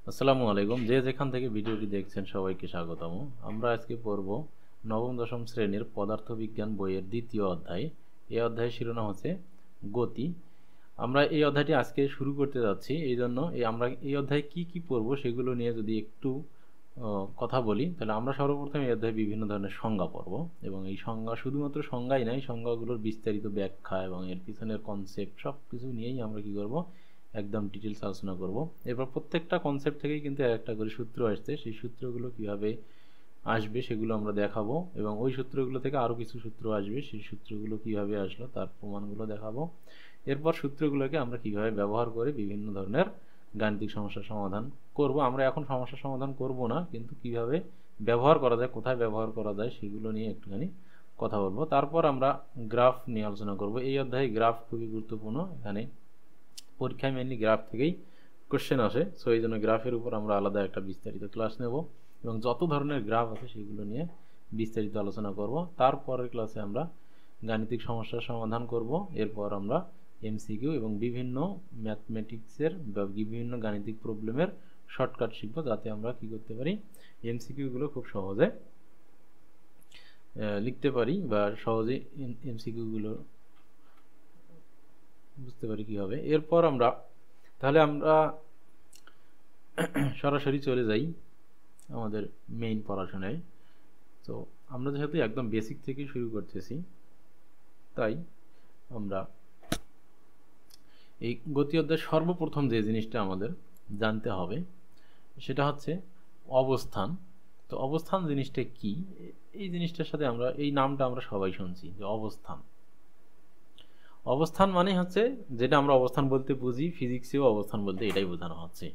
আসসালামু আলাইকুম। যে যেখান থেকে ভিডিওটি দেখছেন সবাইকে স্বাগতম। আমরা আজকে পড়ব নবম দশম শ্রেণীর পদার্থবিজ্ঞান বইয়ের দ্বিতীয় অধ্যায়। এই অধ্যায়ের শিরোনাম হচ্ছে গতি। আমরা এই অধ্যায়টি আজকে শুরু করতে যাচ্ছি। এই জন্য আমরা এই অধ্যায়ে কি কি পড়ব সেগুলো নিয়ে যদি একটু কথা বলি, তাহলে আমরা সর্বপ্রথম এই অধ্যায়ে বিভিন্ন ধরনের সংজ্ঞা পড়ব এবং এই সংজ্ঞা শুধুমাত্র সংজ্ঞাই নয়, সংজ্ঞাগুলোর বিস্তারিত ব্যাখ্যা এবং এর পিছনের কনসেপ্ট সব কিছু নিয়েই আমরা কি করব, একদম ডিটেলস আলোচনা করব। এরপর প্রত্যেকটা কনসেপ্ট থেকেই কিন্তু একটা করে সূত্র আসছে, সেই সূত্রগুলো কিভাবে আসবে সেগুলো আমরা দেখাবো এবং ওই সূত্রগুলো থেকে আরও কিছু সূত্র আসবে, সেই সূত্রগুলো কিভাবে আসলো তার প্রমাণগুলো দেখাবো। এরপর সূত্রগুলোকে আমরা কিভাবে ব্যবহার করে বিভিন্ন ধরনের গাণিতিক সমস্যার সমাধান করব। আমরা এখন সমস্যার সমাধান করব না, কিন্তু কিভাবে ব্যবহার করা যায়, কোথায় ব্যবহার করা যায় সেগুলো নিয়ে একটুখানি কথা বলবো। তারপর আমরা গ্রাফ নিয়ে আলোচনা করব। এই অধ্যায়ে গ্রাফ খুবই গুরুত্বপূর্ণ। এখানে পরীক্ষায় মেনলি গ্রাফ থেকেই কোশ্চেন আসে, সো এই জন্য গ্রাফের উপর আমরা আলাদা একটা বিস্তারিত ক্লাস নেব এবং যত ধরনের গ্রাফ আছে সেগুলো নিয়ে বিস্তারিত আলোচনা করব। তারপরের ক্লাসে আমরা গাণিতিক সমস্যার সমাধান করব। এরপর আমরা এমসিকিউ এবং বিভিন্ন ম্যাথমেটিক্সের বা বিভিন্ন গাণিতিক প্রবলেমের শর্টকাট শিখব, যাতে আমরা কি করতে পারি, এমসিকিউগুলো খুব সহজে লিখতে পারি বা সহজে এমসিকিউগুলো বুঝতে পারি কীভাবে। এরপর আমরা সরাসরি চলে যাই আমাদের মেইন পড়াশোনায়। তো আমরা যেহেতু একদম বেসিক থেকে শুরু করতেছি, তাই আমরা এই গতি অধ্যায়ের সর্বপ্রথম যে জিনিসটা আমাদের জানতে হবে সেটা হচ্ছে অবস্থান। তো অবস্থান জিনিসটা কি, এই জিনিসটার সাথে আমরা এই নামটা আমরা সবাই শুনছি যে অবস্থান। অবস্থান মানে হচ্ছে যেটা আমরা অবস্থান বলতে বুঝি, ফিজিক্সেও অবস্থান বলতে এটাই বোঝানো হচ্ছে।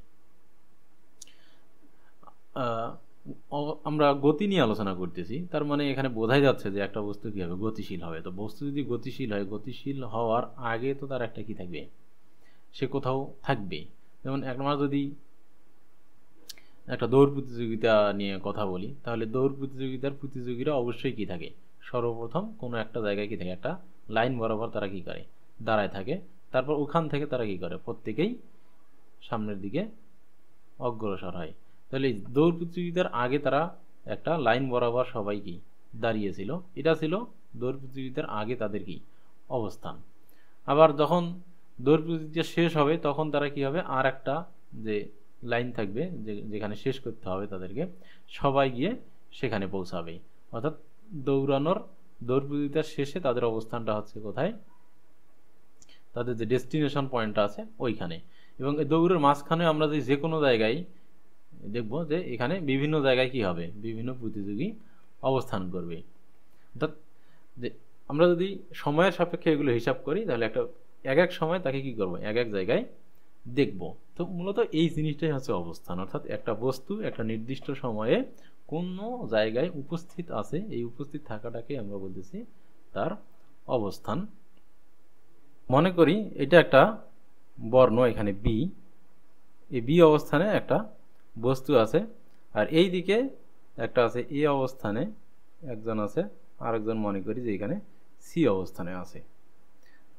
আমরা গতি নিয়ে আলোচনা করতেছি, তার মানে এখানে বোঝাই যাচ্ছে যে একটা বস্তু কীভাবে গতিশীল হবে। তো বস্তু যদি গতিশীল হয়, গতিশীল হওয়ার আগে তো তার একটা কি থাকবে, সে কোথাও থাকবে। যেমন আমরা যদি একটা দৌড় প্রতিযোগিতা নিয়ে কথা বলি, তাহলে দৌড় প্রতিযোগীরা অবশ্যই কি থাকে, সর্বপ্রথম কোনো একটা জায়গায় কি থাকে, একটা লাইন বরাবর তারা কি করে, দাঁড়ায় থাকে। তারপর ওখান থেকে তারা কি করে, প্রত্যেকেই সামনের দিকে অগ্রসর হয়। তাহলে দৌড় প্রতিযোগিতার আগে তারা একটা লাইন বরাবর সবাই কি দাঁড়িয়েছিল, এটা ছিল দৌড় প্রতিযোগিতার আগে তাদের কি অবস্থান। আবার যখন দৌড় প্রতিযোগিতা শেষ হবে, তখন তারা কি হবে, আর একটা যে লাইন থাকবে যেখানে শেষ করতে হবে তাদেরকে, সবাই গিয়ে সেখানে পৌঁছাবে। অর্থাৎ দৌড় প্রতিযোগিতার শেষে তাদের অবস্থানটা হচ্ছে কোথায়, তাদের যে ডেস্টিনেশন পয়েন্টটা আছে ওইখানে। এবং এই দৌড়ের মাঝখানে আমরা যে কোনো জায়গায় দেখব যে এখানে বিভিন্ন জায়গায় কি হবে, বিভিন্ন প্রতিযোগী অবস্থান করবে। অর্থাৎ যে আমরা যদি সময়ের সাপেক্ষে এগুলো হিসাব করি, তাহলে এক এক সময় তাকে কি করব, এক এক জায়গায় দেখব। তো মূলত এই জিনিসটাই হচ্ছে অবস্থান। অর্থাৎ একটা বস্তু একটা নির্দিষ্ট সময়ে কোনো জায়গায় উপস্থিত আছে, এই উপস্থিত থাকাটাকে আমরা বলতেছি তার অবস্থান। মনে করি এটা একটা বর্ণ, এখানে বি, এই বি অবস্থানে একটা বস্তু আছে, আর এই দিকে একটা আছে এ অবস্থানে একজন আছে, আরেকজন মনে করি যে এখানে সি অবস্থানে আছে।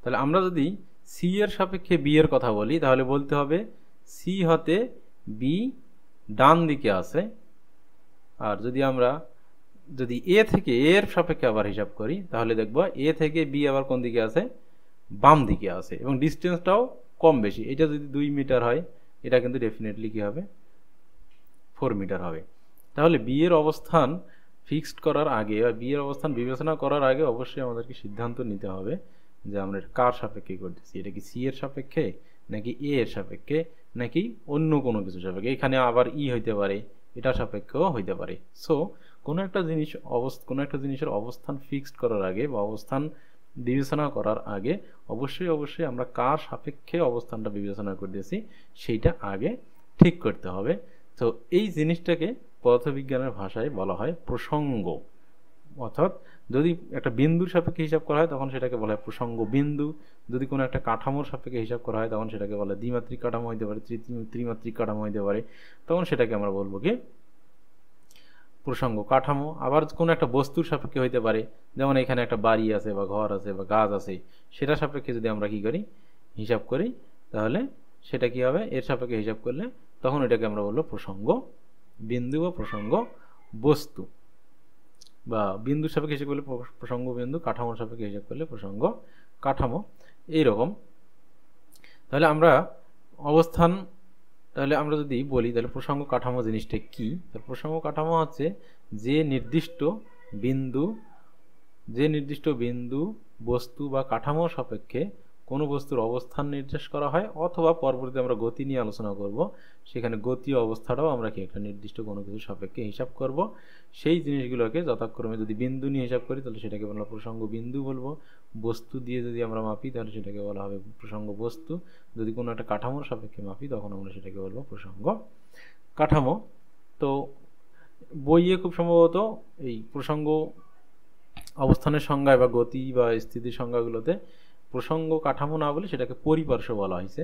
তাহলে আমরা যদি সি এর সাপেক্ষে বি এর কথা বলি, তাহলে বলতে হবে সি হতে বি ডান দিকে আছে। আর যদি এ থেকে এর সাপেক্ষে আবার হিসাব করি, তাহলে দেখব এ থেকে বি আবার কোন দিকে আছে, বাম দিকে আছে, এবং ডিস্টেন্সটাও কম বেশি। এটা যদি 2 মিটার হয়, এটা কিন্তু ডেফিনেটলি কি হবে, 4 মিটার হবে। তাহলে বি এর অবস্থান ফিক্সড করার আগে বা বি এর অবস্থান বিবেচনা করার আগে অবশ্যই আমাদেরকে সিদ্ধান্ত নিতে হবে যে আমরা এটা কার সাপেক্ষে করতেছি, এটা কি সি এর সাপেক্ষে নাকি এ এর সাপেক্ষে নাকি অন্য কোনো কিছু সাপেক্ষে। এখানে আবার ই হইতে পারে, এটা সাপেক্ষেও হইতে পারে। সো কোনো একটা জিনিসের অবস্থান ফিক্সড করার আগে বা অবস্থান বিবেচনা করার আগে অবশ্যই আমরা কার সাপেক্ষে অবস্থানটা বিবেচনা করতেছি সেইটা আগে ঠিক করতে হবে। তো এই জিনিসটাকে পদার্থবিজ্ঞানের ভাষায় বলা হয় প্রসঙ্গ। অর্থাৎ যদি একটা বিন্দুর সাপেক্ষে হিসাব করা হয়, তখন সেটাকে বলা হয় প্রসঙ্গ বিন্দু। যদি কোনো একটা কাঠামোর সাপেক্ষে হিসাব করা হয়, তখন সেটাকে বলা হয় দ্বিমাত্রিক কাঠামো হইতে পারে, ত্রিমাত্রিক কাঠামো হইতে পারে, তখন সেটাকে আমরা বলবো কি প্রসঙ্গ কাঠামো। আবার কোনো একটা বস্তুর সাপেক্ষে হইতে পারে, যেমন এখানে একটা বাড়ি আছে বা ঘর আছে বা গাছ আছে, সেটা সাপেক্ষে যদি আমরা কি করি, হিসাব করি, তাহলে সেটা কি হবে, এর সাপেক্ষে হিসাব করলে তখন এটাকে আমরা বলবো প্রসঙ্গ বিন্দু বা প্রসঙ্গ বস্তু, বা বিন্দু সাপেক্ষে হিসেব করলে প্রসঙ্গ বিন্দু, কাঠামোর সাপেক্ষে হিসেব করলে প্রসঙ্গ কাঠামো, এইরকম। তাহলে আমরা অবস্থান, তাহলে আমরা যদি বলি তাহলে প্রসঙ্গ কাঠামো জিনিসটা কি, তাহলে প্রসঙ্গ কাঠামো হচ্ছে যে নির্দিষ্ট বিন্দু বস্তু বা কাঠামো সাপেক্ষে কোনো বস্তুর অবস্থান নির্দেশ করা হয়, অথবা পরবর্তীতে আমরা গতি নিয়ে আলোচনা করব, সেখানে গতি অবস্থাটাও আমরা কি একটা নির্দিষ্ট কোনো কিছু সাপেক্ষে হিসাব করব। সেই জিনিসগুলোকে যথাক্রমে যদি বিন্দু নিয়ে হিসাব করি তাহলে সেটাকে বলা প্রসঙ্গ বিন্দু বলবো, বস্তু দিয়ে যদি আমরা মাপি তাহলে সেটাকে বলা হবে প্রসঙ্গ বস্তু, যদি কোনো একটা কাঠামোর সাপেক্ষে মাপি তখন আমরা সেটাকে বলবো প্রসঙ্গ কাঠামো। তো বইয়ে খুব সম্ভবত এই প্রসঙ্গ অবস্থানের সংজ্ঞায় বা গতি বা স্থিতির সংজ্ঞাগুলোতে প্রসঙ্গ কাঠামো না বলে সেটাকে পরিপার্শ্ব বলা হয়েছে।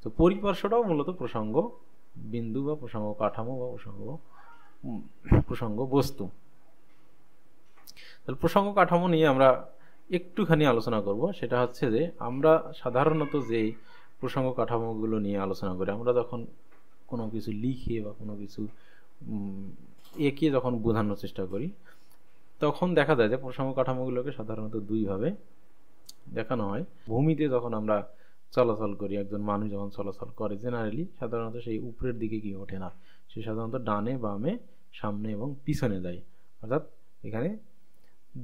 তো পরিপার্শ্বটাও মূলত প্রসঙ্গ বিন্দু বা প্রসঙ্গ কাঠামো বা প্রসঙ্গ বস্তু। তাহলে প্রসঙ্গ কাঠামো নিয়ে আমরা একটুখানি আলোচনা করব। সেটা হচ্ছে যে আমরা সাধারণত যে প্রসঙ্গ কাঠামোগুলো নিয়ে আলোচনা করি, আমরা যখন কোনো কিছু লিখে বা কোনো কিছু এঁকে যখন বোঝানোর চেষ্টা করি তখন দেখা যায় যে প্রসঙ্গ কাঠামোগুলোকে সাধারণত দুইভাবে দেখানো হয়। ভূমিতে যখন আমরা চলাচল করি, একজন মানুষ যখন চলাচল করে জেনারেলি সাধারণত সেই উপরের দিকে কি ওঠে না, সে সাধারণত ডানে বামে সামনে এবং পিছনে যায়। অর্থাৎ এখানে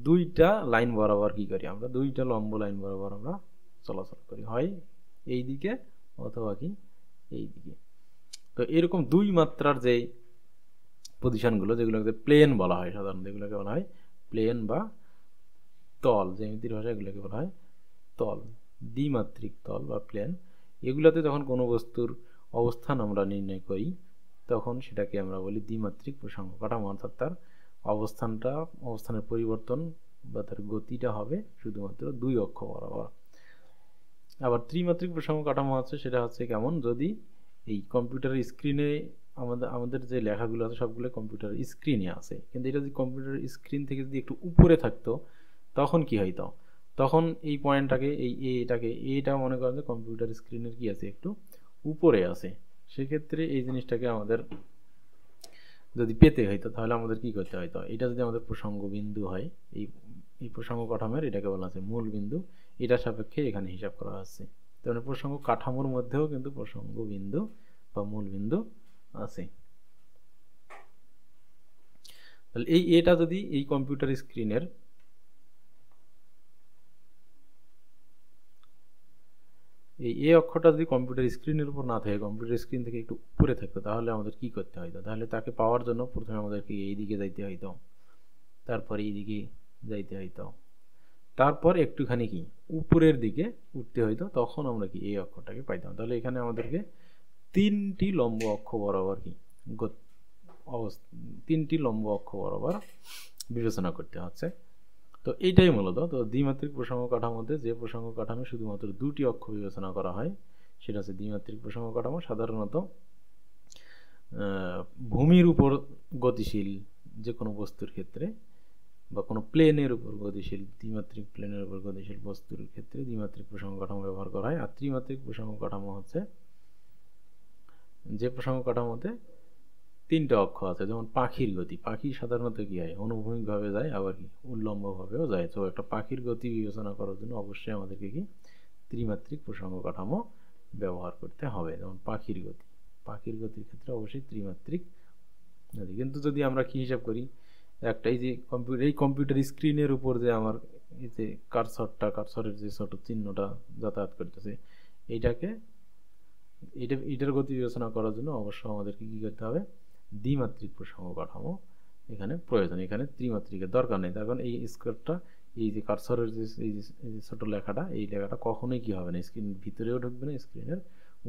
দুইটা লাইন বরাবর কি করি আমরা, দুইটা লম্ব লাইন বরাবর আমরা চলাচল করি, হয় এই দিকে অথবা কি এই দিকে। তো এরকম দুই মাত্রার যে পজিশনগুলো যেগুলোকে প্লেন বলা হয়, সাধারণত এগুলোকে বলা হয় প্লেন বা তল, জ্যামিতির ভাষায় এগুলোকে বলা হয় তল, দ্বিমাত্রিক তল বা প্লেন। এগুলোতে যখন কোনো বস্তুর অবস্থান আমরা নির্ণয় করি তখন সেটাকে আমরা বলি দ্বিমাত্রিক প্রসঙ্গ কাঠামো, অর্থাৎ তার অবস্থানের পরিবর্তন বা তার গতিটা হবে শুধুমাত্র দুই অক্ষ বরাবর। আবার ত্রিমাত্রিক প্রসঙ্গ কাঠামো আছে, সেটা হচ্ছে কেমন, যদি এই কম্পিউটারের স্ক্রিনে আমাদের যে লেখাগুলো আছে সবগুলো কম্পিউটারের স্ক্রিনে আছে, কিন্তু এটা যদি কম্পিউটারের স্ক্রিন থেকে যদি একটু উপরে থাকতো তখন কি হইতো, তখন এই পয়েন্টটাকে এটা মনে করেন যে কম্পিউটার স্ক্রিনের কি আছে একটু উপরে আছে, সেক্ষেত্রে এই জিনিসটাকে আমাদের যদি পেতে হইতো তাহলে আমাদের কি করতে হইতো, এটা যদি আমাদের প্রসঙ্গ বিন্দু হয়, এই প্রসঙ্গ কাঠামোর এটাকে বলা আছে মূল বিন্দু, এটা সাপেক্ষে এখানে হিসাব করা হচ্ছে। তাহলে প্রসঙ্গ কাঠামোর মধ্যেও কিন্তু প্রসঙ্গ বিন্দু বা মূল বিন্দু আছে। তাহলে এটা যদি এই কম্পিউটার স্ক্রিনের এই অক্ষরটা যদি কম্পিউটার স্ক্রিনের উপর না থাকে, কম্পিউটার স্ক্রিন থেকে একটু উপরে থাকতো, তাহলে আমাদের কি করতে হইতো, তাহলে তাকে পাওয়ার জন্য প্রথমে আমাদেরকে এই দিকে যাইতে হইতো, তারপরে এই দিকে যাইতে হইতো, তারপর একটুখানি কি উপরের দিকে উঠতে হইতো, তখন আমরা কি এই অক্ষরটাকে পাইতাম। তাহলে এখানে আমাদেরকে তিনটি লম্ব অক্ষ বরাবর বিবেচনা করতে হচ্ছে। তো এইটাই মূলত তো দ্বিমাত্রিক প্রসঙ্গ কাঠামোতে যে প্রসঙ্গ কাঠামো শুধুমাত্র দুটি অক্ষ বিবেচনা করা হয় সেটা হচ্ছে দ্বিমাত্রিক প্রসঙ্গ কাঠামো। সাধারণত ভূমির উপর গতিশীল যে কোনো বস্তুর ক্ষেত্রে বা কোনো প্লেনের উপর গতিশীল, দ্বিমাত্রিক প্লেনের উপর গতিশীল বস্তুর ক্ষেত্রে দ্বিমাত্রিক প্রসঙ্গ কাঠামো ব্যবহার করা হয়। আর ত্রিমাত্রিক প্রসঙ্গ কাঠামো হচ্ছে যে প্রসঙ্গ কাঠামোতে তিনটা অক্ষ আছে, যেমন পাখির গতি, পাখি সাধারণত কি হয় অনুভূমিকভাবে যায়, আবার কি উল্লম্বভাবেও যায়। তো একটা পাখির গতি বিবেচনা করার জন্য অবশ্যই আমাদেরকে কি ত্রিমাত্রিক প্রসঙ্গ কাঠামো ব্যবহার করতে হবে। যেমন পাখির গতির ক্ষেত্রে অবশ্যই ত্রিমাত্রিক গতি। কিন্তু যদি আমরা কি হিসাব করি, একটা এই যে কম্পিউটার স্ক্রিনের উপর যে আমার এই যে কারসরের যে ছোট চিহ্নটা যাতায়াত করতেছে, এটার গতি বিবেচনা করার জন্য অবশ্যই আমাদেরকে কি করতে হবে, দ্বিমাত্রিক প্রসঙ্গ কাঠামো এখানে প্রয়োজন। এখানে ত্রিমাত্রিকের দরকার নেই। তার কারণ এই স্কোয়ারটা, এই যে কারসরের যে ছোট লেখাটা, এই লেখাটা কখনোই কি হবে না, স্ক্রিনের ভিতরেও ঢুকবে না, স্ক্রিনের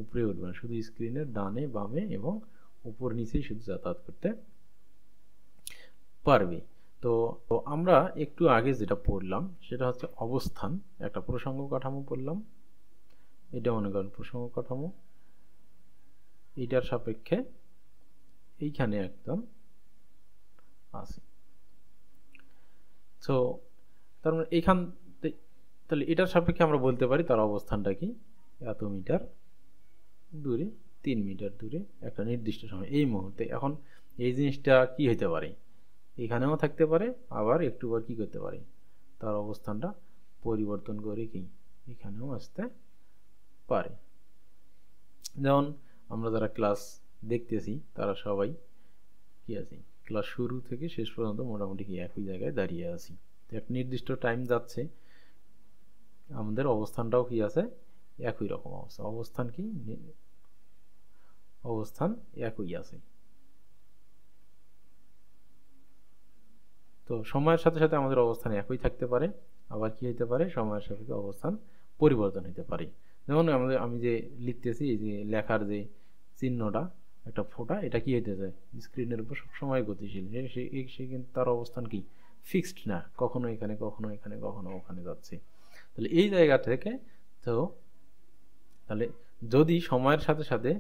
উপরেও উঠবে না, শুধু স্ক্রিনের ডানে বামে এবং উপর নিচেই শুধু যাতায়াত করতে পারবে। তো আমরা একটু আগে যেটা পড়লাম সেটা হচ্ছে অবস্থান, একটা প্রসঙ্গ কাঠামো পড়লাম, এটা মনে করেন প্রসঙ্গ কাঠামো, এইটার সাপেক্ষে এইখানে একদম আছে। তো তার মানে এইখান, তাহলে এটার সাপেক্ষে আমরা বলতে পারি তার অবস্থানটা কি, এত মিটার দূরে 3 মিটার দূরে একটা নির্দিষ্ট সময় এই মুহূর্তে। এখন এই জিনিসটা কি হতে পারে, এখানেও থাকতে পারে, আবার একটু পর কি করতে পারে, তার অবস্থানটা পরিবর্তন করে কি এখানেও আসতে পারে। যেমন আমরা যারা ক্লাস দেখতেছি তারা সবাই কি আছি, ক্লাস শুরু থেকে শেষ পর্যন্ত মোটামুটি কি একই জায়গায় দাঁড়িয়ে আছি। এক নির্দিষ্ট টাইম যাচ্ছে, আমাদের অবস্থানটাও কি আছে, একই রকম অবস্থা, অবস্থান কি অবস্থান একই আছে। তো সময়ের সাথে সাথে আমাদের অবস্থান একই থাকতে পারে, আবার কি হতে পারে, সময়ের সাপেক্ষে অবস্থান পরিবর্তন হতে পারে। যেমন আমি যে লিখতেছি, এই যে লেখার যে চিহ্নটা একটা ফোঁটা, এটা কি হতে যায়, স্ক্রিনের উপর সবসময় গতিশীল, সে কিন্তু তার অবস্থান কি ফিক্সড না, কখনো এখানে কখনো এখানে কখনো ওখানে যাচ্ছে। তাহলে এই জায়গা থেকে তো তাহলে যদি সময়ের সাথে সাথে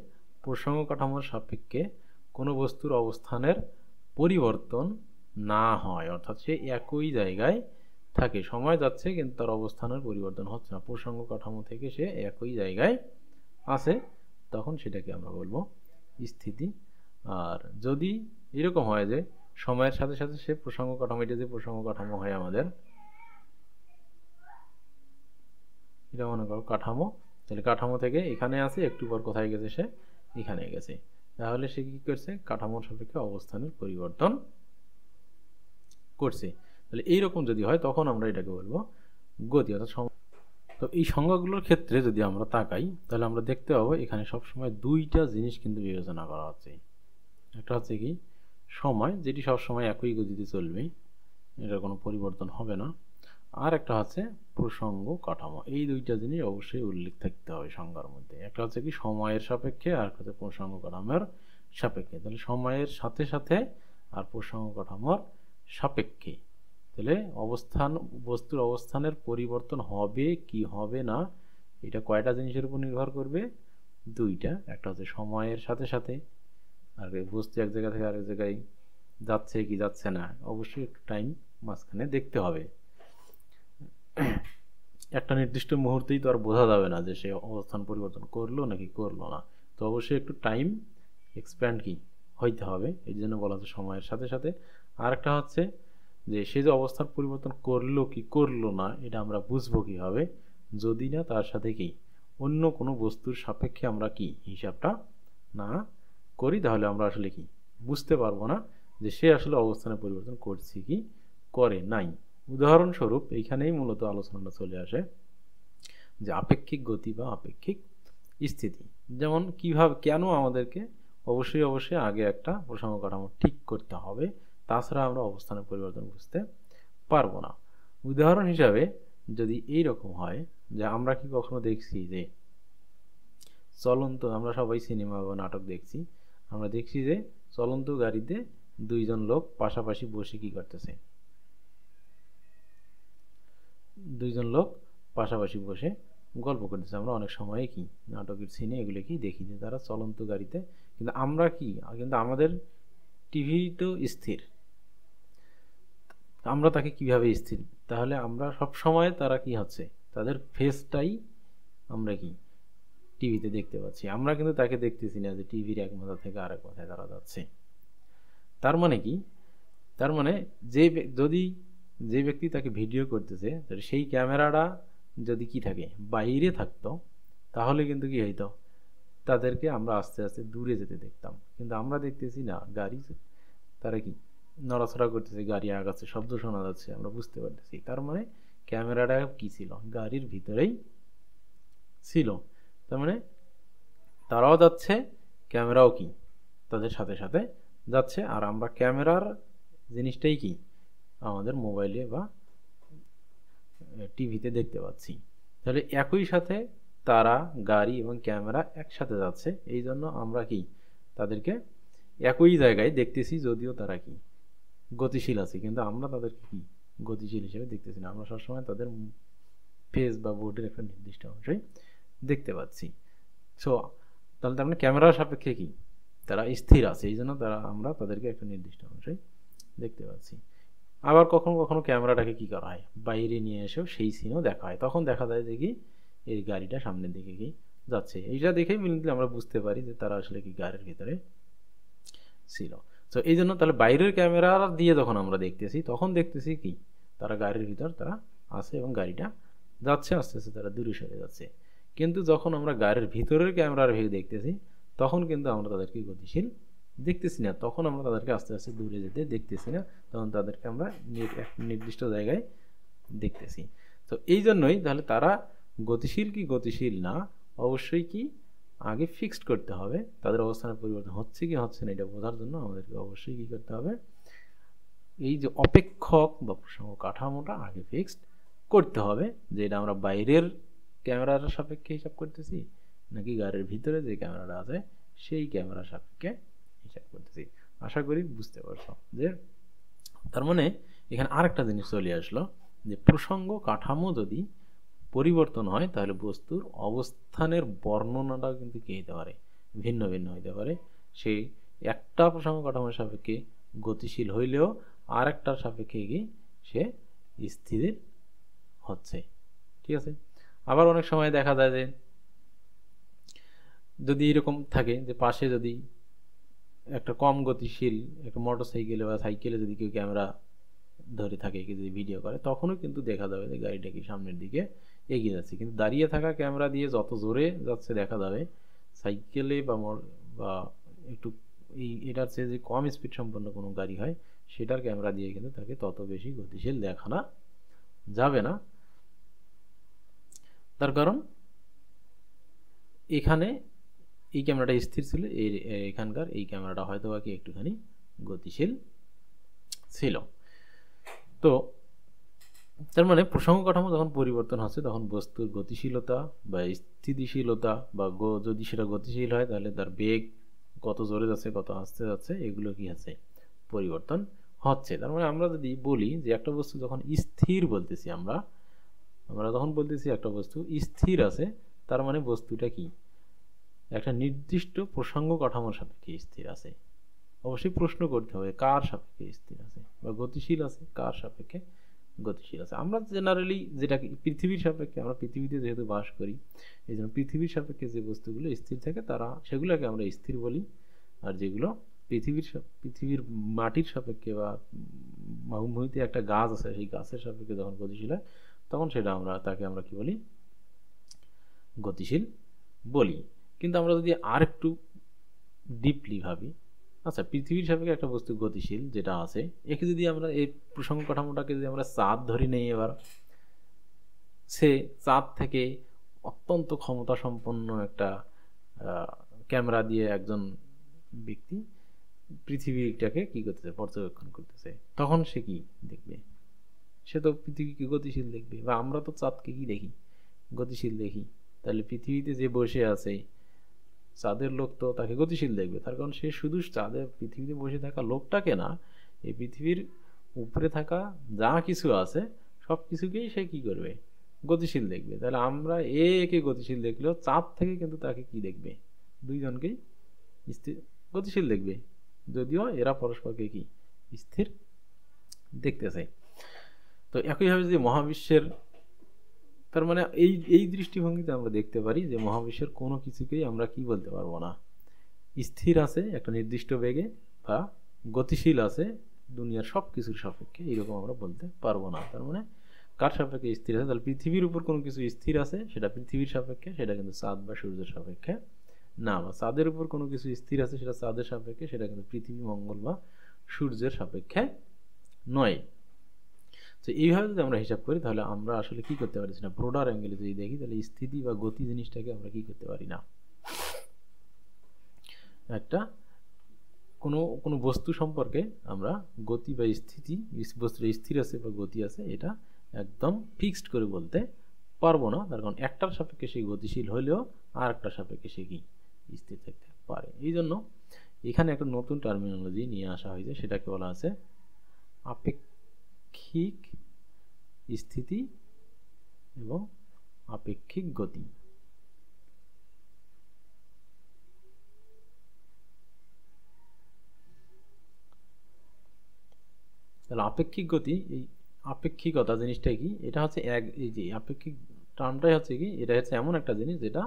প্রসঙ্গ কাঠামোর সাপেক্ষে কোনো বস্তুর অবস্থানের পরিবর্তন না হয়, অর্থাৎ সে একই জায়গায় থাকে, সময় যাচ্ছে কিন্তু তার অবস্থানের পরিবর্তন হচ্ছে না, প্রসঙ্গ কাঠামো থেকে সে একই জায়গায় আছে, তখন সেটাকে আমরা বলবো স্থিতি। আর যদি এরকম হয় যে সময়ের সাথে সাথে সে প্রসঙ্গ কাঠামো, এটা যে প্রসঙ্গ কাঠামো হয় আমাদের, এটা মনে করো কাঠামো, তাহলে কাঠামো থেকে এখানে আছে, একটু পর কোথায় গেছে, সে এখানে গেছে, তাহলে সে কি করছে, কাঠামোর সাপেক্ষে অবস্থানের পরিবর্তন করছে। তাহলে এইরকম যদি হয় তখন আমরা এটাকে বলবো গতি, অর্থাৎ। তো এই সংজ্ঞাগুলোর ক্ষেত্রে যদি আমরা তাকাই, তাহলে আমরা দেখতে পাবো এখানে সবসময় দুইটা জিনিস কিন্তু বিবেচনা করা হচ্ছে। একটা হচ্ছে কি সময়, যেটি সবসময় একই গতিতে চলবে, এটার কোনো পরিবর্তন হবে না। আর একটা হচ্ছে প্রসঙ্গ কাঠামো, এই দুইটা জিনিস অবশ্যই উল্লেখ থাকতে হবে সংজ্ঞার মধ্যে। একটা হচ্ছে কি সময়ের সাপেক্ষে, আর একটা হচ্ছে প্রসঙ্গ কাঠামোর সাপেক্ষে। তাহলে সময়ের সাথে সাথে আর প্রসঙ্গ কাঠামোর সাপেক্ষে, তাহলে অবস্থান, বস্তুর অবস্থানের পরিবর্তন হবে কি হবে না, এটা কয়টা জিনিসের উপর নির্ভর করবে, দুইটা। একটা হচ্ছে সময়ের সাথে সাথে, আর বস্তু এক জায়গা থেকে আরেক জায়গায় যাচ্ছে কি যাচ্ছে না, অবশ্যই একটু টাইম মাঝখানে দেখতে হবে। একটা নির্দিষ্ট মুহূর্তেই তো আর বোঝা যাবে না যে সে অবস্থান পরিবর্তন করলো নাকি করলো না, তো অবশ্যই একটু টাইম এক্সপ্যান্ড কি হইতে হবে, এই জন্য বলা হচ্ছে সময়ের সাথে সাথে। আর একটা হচ্ছে যে সে যে অবস্থার পরিবর্তন করলো কি করলো না, এটা আমরা বুঝবো কিভাবে, যদি না তার সাথে কি অন্য কোনো বস্তুর সাপেক্ষে আমরা কি হিসাবটা না করি, তাহলে আমরা আসলে কি বুঝতে পারবো না যে সে আসলে অবস্থানের পরিবর্তন করছে কি করে নাই। উদাহরণস্বরূপ এইখানেই মূলত আলোচনাটা চলে আসে যে আপেক্ষিক গতি বা আপেক্ষিক স্থিতি। যেমন কিভাবে, কেন আমাদেরকে অবশ্যই আগে একটা প্রসঙ্গ কাঠামো ঠিক করতে হবে, তাছাড়া আমরা অবস্থানের পরিবর্তন বুঝতে পারবো না। উদাহরণ হিসাবে যদি এই রকম হয় যে আমরা কি কখনো দেখছি যে চলন্ত, আমরা সবাই সিনেমা বা নাটক দেখছি, আমরা দেখছি যে চলন্ত গাড়িতে দুইজন লোক পাশাপাশি বসে কি করতেছে, দুইজন লোক পাশাপাশি বসে গল্প করতেছে। আমরা অনেক সময় কি নাটকের সিনে এগুলো কি দেখি যে তারা চলন্ত গাড়িতে, কিন্তু আমরা কি, কিন্তু আমাদের টিভি তো স্থির, আমরা তাকে কিভাবে স্থির, তাহলে আমরা সব সময় তারা কি হচ্ছে, তাদের ফেসটাই আমরা কি টিভিতে দেখতে পাচ্ছি, আমরা কিন্তু তাকে দেখতেছি না যে টিভির এক মাথা থেকে আরেক মাথায় তারা যাচ্ছে। তার মানে কি, তার মানে যদি যে ব্যক্তি তাকে ভিডিও করতেছে, সেই ক্যামেরাটা যদি কি থাকে বাইরে থাকতো, তাহলে কিন্তু কি হইতো, তাদেরকে আমরা আস্তে আস্তে দূরে যেতে দেখতাম, কিন্তু আমরা দেখতেছি না, গাড়ি তারা কি নড়াচড়া করতেছে, গাড়ি আগাচ্ছে, শব্দ শোনা যাচ্ছে, আমরা বুঝতে পারতেছি। তার মানে ক্যামেরাটা কি ছিল, গাড়ির ভিতরেই ছিল। তার মানে তারাও যাচ্ছে, ক্যামেরাও কি তাদের সাথে সাথে যাচ্ছে, আর আমরা ক্যামেরার জিনিসটাই কি আমাদের মোবাইলে বা টিভিতে দেখতে পাচ্ছি। তাহলে একই সাথে তারা, গাড়ি এবং ক্যামেরা একসাথে যাচ্ছে, এই জন্য আমরা কি তাদেরকে একই জায়গায় দেখতেছি, যদিও তারা কি গতিশীল আছে, কিন্তু আমরা তাদেরকে কি গতিশীল হিসেবে দেখতেছি না, আমরা সবসময় তাদের ফেস বা বোর্ডের একটা নির্দিষ্ট অংশই দেখতে পাচ্ছি। সো তাহলে তার মানে ক্যামেরার সাপেক্ষে কি তারা স্থির আছে, এই জন্য আমরা তাদেরকে একটা নির্দিষ্ট অংশই দেখতে পাচ্ছি। আবার কখনো কখনো ক্যামেরাটাকে কি করা হয়, বাইরে নিয়ে এসেও সেই সিনও দেখা হয়, তখন দেখা যায় যে কি এই গাড়িটা সামনের দিকে কি যাচ্ছে। এইটা দেখেই মেনলি আমরা বুঝতে পারি যে তারা আসলে কি গাড়ির ভিতরে ছিল। তো এই জন্য তাহলে বাইরের ক্যামেরা দিয়ে যখন আমরা দেখতেছি তখন দেখতেছি কি তারা গাড়ির ভিতর তারা আছে এবং গাড়িটা যাচ্ছে, আস্তে আস্তে তারা দূরে সরে যাচ্ছে। কিন্তু যখন আমরা গাড়ির ভিতরের ক্যামেরার ভিউ দেখতেছি তখন কিন্তু আমরা তাদেরকে গতিশীল দেখতেছি না, তখন আমরা তাদেরকে আস্তে আস্তে দূরে যেতে দেখতেছি না, তখন তাদেরকে আমরা এক নির্দিষ্ট জায়গায় দেখতেছি। তো এই জন্যই তাহলে তারা গতিশীল কি গতিশীল না অবশ্যই কি আগে ফিক্সড করতে হবে, তাদের অবস্থানের পরিবর্তন হচ্ছে কি হচ্ছে না এটা বোঝার জন্য আমাদেরকে অবশ্যই কি করতে হবে, এই যে অপেক্ষক বা প্রসঙ্গ কাঠামোটা আগে ফিক্সড করতে হবে, যে এটা আমরা বাইরের ক্যামেরার সাপেক্ষে হিসাব করতেছি নাকি গাড়ির ভিতরে যে ক্যামেরাটা আছে সেই ক্যামেরার সাপেক্ষে হিসাব করতেছি। আশা করি বুঝতে পারছো। যে তার মানে এখানে আরেকটা জিনিস চলে আসলো যে প্রসঙ্গ কাঠামো যদি পরিবর্তন হয় তাহলে বস্তুর অবস্থানের বর্ণনাটাও কিন্তু কি হতে পারে, ভিন্ন ভিন্ন হতে পারে। সেই একটা প্রসঙ্গ কাঠামোর সাপেক্ষে গতিশীল হইলেও আর একটার সাপেক্ষে কি সে স্থির হচ্ছে। ঠিক আছে। আবার অনেক সময় দেখা যায় যে যদি এরকম থাকে যে পাশে যদি একটা কম গতিশীল একটা মোটর সাইকেলে বা সাইকেলে যদি কেউ ক্যামেরা ধরে থাকে যদি ভিডিও করে তখনও কিন্তু দেখা যাবে যে গাড়িটা কি সামনের দিকে এগিয়ে যাচ্ছে, কিন্তু দাঁড়িয়ে থাকা ক্যামেরা দিয়ে যত জোরে যাচ্ছে দেখা যাবে সাইকেলে বা একটু এটার চেয়ে যে কম স্পিড সম্পন্ন কোনো গাড়ি হয় সেটার ক্যামেরা দিয়ে কিন্তু তাকে তত বেশি গতিশীল দেখানো যাবে না। তার কারণ এখানে এই ক্যামেরাটা স্থির ছিল, এখানকার এই ক্যামেরাটা হয়তো বা কি একটুখানি গতিশীল ছিল। তো তার মানে প্রসঙ্গ কাঠামো যখন পরিবর্তন হচ্ছে তখন বস্তুর গতিশীলতা বা স্থিতিশীলতা বা যদি সেটা গতিশীল হয় তাহলে তার বেগ কত জোরে যাচ্ছে কত আস্তে যাচ্ছে এগুলো কি আছে পরিবর্তন হচ্ছে। তার মানে আমরা যদি বলি যে একটা বস্তু যখন স্থির বলতেছি আমরা যখন বলতেছি একটা বস্তু স্থির আছে তার মানে বস্তুটা কি একটা নির্দিষ্ট প্রসঙ্গ কাঠামোর সাপেক্ষে স্থির আছে। অবশ্যই প্রশ্ন করতে হবে কার সাপেক্ষে স্থির আছে বা গতিশীল আছে কার সাপেক্ষে গতিশীল আছে। আমরা জেনারেলি যেটা পৃথিবীর সাপেক্ষে আমরা পৃথিবীতে যেহেতু বাস করি এই জন্য পৃথিবীর সাপেক্ষে যে বস্তুগুলো স্থির থাকে তারা সেগুলোকে আমরা স্থির বলি, আর যেগুলো পৃথিবীর মাটির সাপেক্ষে বা ভূমিতে একটা গাছ আছে সেই গাছের সাপেক্ষে যখন গতিশীল হয় তখন সেটা তাকে আমরা কি বলি গতিশীল বলি। কিন্তু আমরা যদি আর একটু ডিপলি ভাবি আচ্ছা পৃথিবীর সাপেক্ষে একটা বস্তু গতিশীল যেটা আছে একে যদি আমরা এই প্রসঙ্গ কাঠামোটাকে যদি আমরা চাঁদ ধরি নেই, এবার সে চাঁদ থেকে অত্যন্ত ক্ষমতা সম্পন্ন একটা ক্যামেরা দিয়ে একজন ব্যক্তি পৃথিবীটাকে কি করতেছে পর্যবেক্ষণ করতেছে, তখন সে কি দেখবে? সে তো পৃথিবীকে গতিশীল দেখবে, বা আমরা তো চাঁদকে কি দেখি গতিশীল দেখি। তাহলে পৃথিবীতে যে বসে আছে চাঁদের লোক তো তাকে গতিশীল দেখবে, তার কারণ সে শুধু চাঁদের পৃথিবীতে বসে থাকা লোকটাকে না এই পৃথিবীর উপরে থাকা যা কিছু আছে সব কিছুকেই সে কি করবে গতিশীল দেখবে। তাহলে আমরা একে গতিশীল দেখলেও চাঁদ থেকে কিন্তু তাকে কি দেখবে দুইজনকেই স্থির গতিশীল দেখবে, যদিও এরা পরস্পরকে কি স্থির দেখতেছে। তো একইভাবে যে মহাবিশ্বের তার মানে এই দৃষ্টিভঙ্গিতে আমরা দেখতে পারি যে মহাবিশ্বের কোনো কিছুকেই আমরা কি বলতে পারবো না স্থির আছে একটা নির্দিষ্ট বেগে বা গতিশীল আছে দুনিয়ার সব কিছুর সাপেক্ষে এইরকম আমরা বলতে পারবো না। তার মানে কার সাপেক্ষে স্থির আছে? তাহলে পৃথিবীর উপর কোনো কিছু স্থির আছে সেটা পৃথিবীর সাপেক্ষে, সেটা কিন্তু চাঁদ বা সূর্যের সাপেক্ষে না, বা চাঁদের উপর কোনো কিছু স্থির আছে সেটা চাঁদের সাপেক্ষে, সেটা কিন্তু পৃথিবী মঙ্গল বা সূর্যের সাপেক্ষে নয়। তো এইভাবে যদি আমরা হিসাব করি তাহলে আমরা আসলে কি করতে পারি না, ব্রডার অ্যাঙ্গেলে যদি দেখি তাহলে স্থিতি বা গতি জিনিসটাকে আমরা কি করতে পারি না, একটা কোনো বস্তু সম্পর্কে আমরা গতি বা স্থিতি বস্তুটা স্থির আছে বা গতি আছে এটা একদম ফিক্সড করে বলতে পারবো না। তার কারণ একটার সাপেক্ষে সে গতিশীল হলেও আর একটার সাপেক্ষে সে কি স্থির থাকতে পারে। এই জন্য এখানে একটা নতুন টার্মিনোলজি নিয়ে আসা হয়েছে, সেটাকে বলা আছে আপেক্ষিক স্থিতি এবং আপেক্ষিক গতি। তাহলে আপেক্ষিক গতি এই আপেক্ষিকতা জিনিসটা কি, এটা হচ্ছে এই যে আপেক্ষিক টার্মটাই হচ্ছে কি এটা হচ্ছে এমন একটা জিনিস যেটা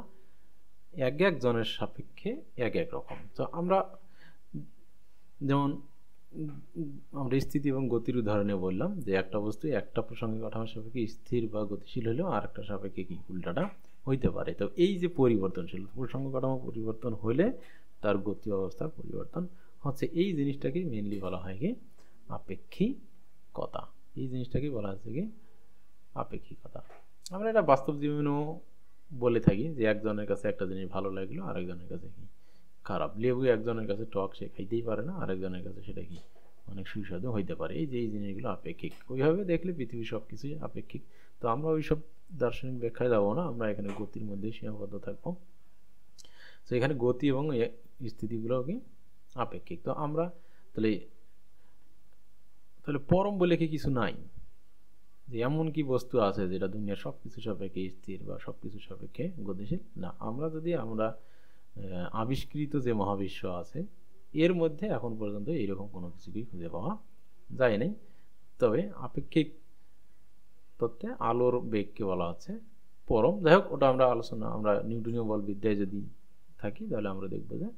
এক একজনের সাপেক্ষে এক এক রকম। তো আমরা যেমন আমরা স্থিতি এবং গতির উদাহরণে বললাম যে একটা বস্তু একটা প্রসঙ্গিক কাঠামোর সাপেক্ষে স্থির বা গতিশীল হলেও আর একটা সাপেক্ষে কি উল্টাটা হইতে পারে। তো এই যে পরিবর্তনশীল প্রসঙ্গ কাঠামো পরিবর্তন হলে তার গতি অবস্থার পরিবর্তন হচ্ছে, এই জিনিসটাকে মেইনলি বলা হয় কি আপেক্ষিকতা। এই জিনিসটাকে বলা হচ্ছে কি আপেক্ষিকতা। আমরা এটা বাস্তব জীবনেও বলে থাকি যে একজনের কাছে একটা জিনিস ভালো লাগলো আরেকজনের কাছে কি খারাপ। লেবু একজনের কাছে টক, সে খাইতেই পারে না, আরেকজনের কাছে সেটা কি অনেক সুস্বাদু হইতে পারে। এই যে এই জিনিসগুলো আপেক্ষিক। ওইভাবে দেখলে পৃথিবীর সব কিছুই আপেক্ষিক। তো আমরা ওইসব দার্শনিক ব্যাখ্যায় যাবো না, আমরা এখানে গতির মধ্যে সীমাবদ্ধ থাকবো। তো এখানে গতি এবং স্থিতিগুলো কি আপেক্ষিক। তো আমরা তাহলে তাহলে পরম বলে কি কিছু নাই, যে এমন কি বস্তু আছে যেটা দুনিয়ার সব কিছু সাপেক্ষে স্থির বা সব কিছু সাপেক্ষে গতিশীল? না। আমরা আবিষ্কৃত যে মহাবিশ্ব আছে এর মধ্যে এখন পর্যন্ত এইরকম কোনো কিছুকেই খুঁজে পাওয়া যায় নাই। তবে আপেক্ষিক তত্ত্বে আলোর বেগকে বলা হচ্ছে পরম। যাই হোক, ওটা আমরা নিউটনীয় বলবিদ্যায় যদি থাকি তাহলে আমরা দেখবো যে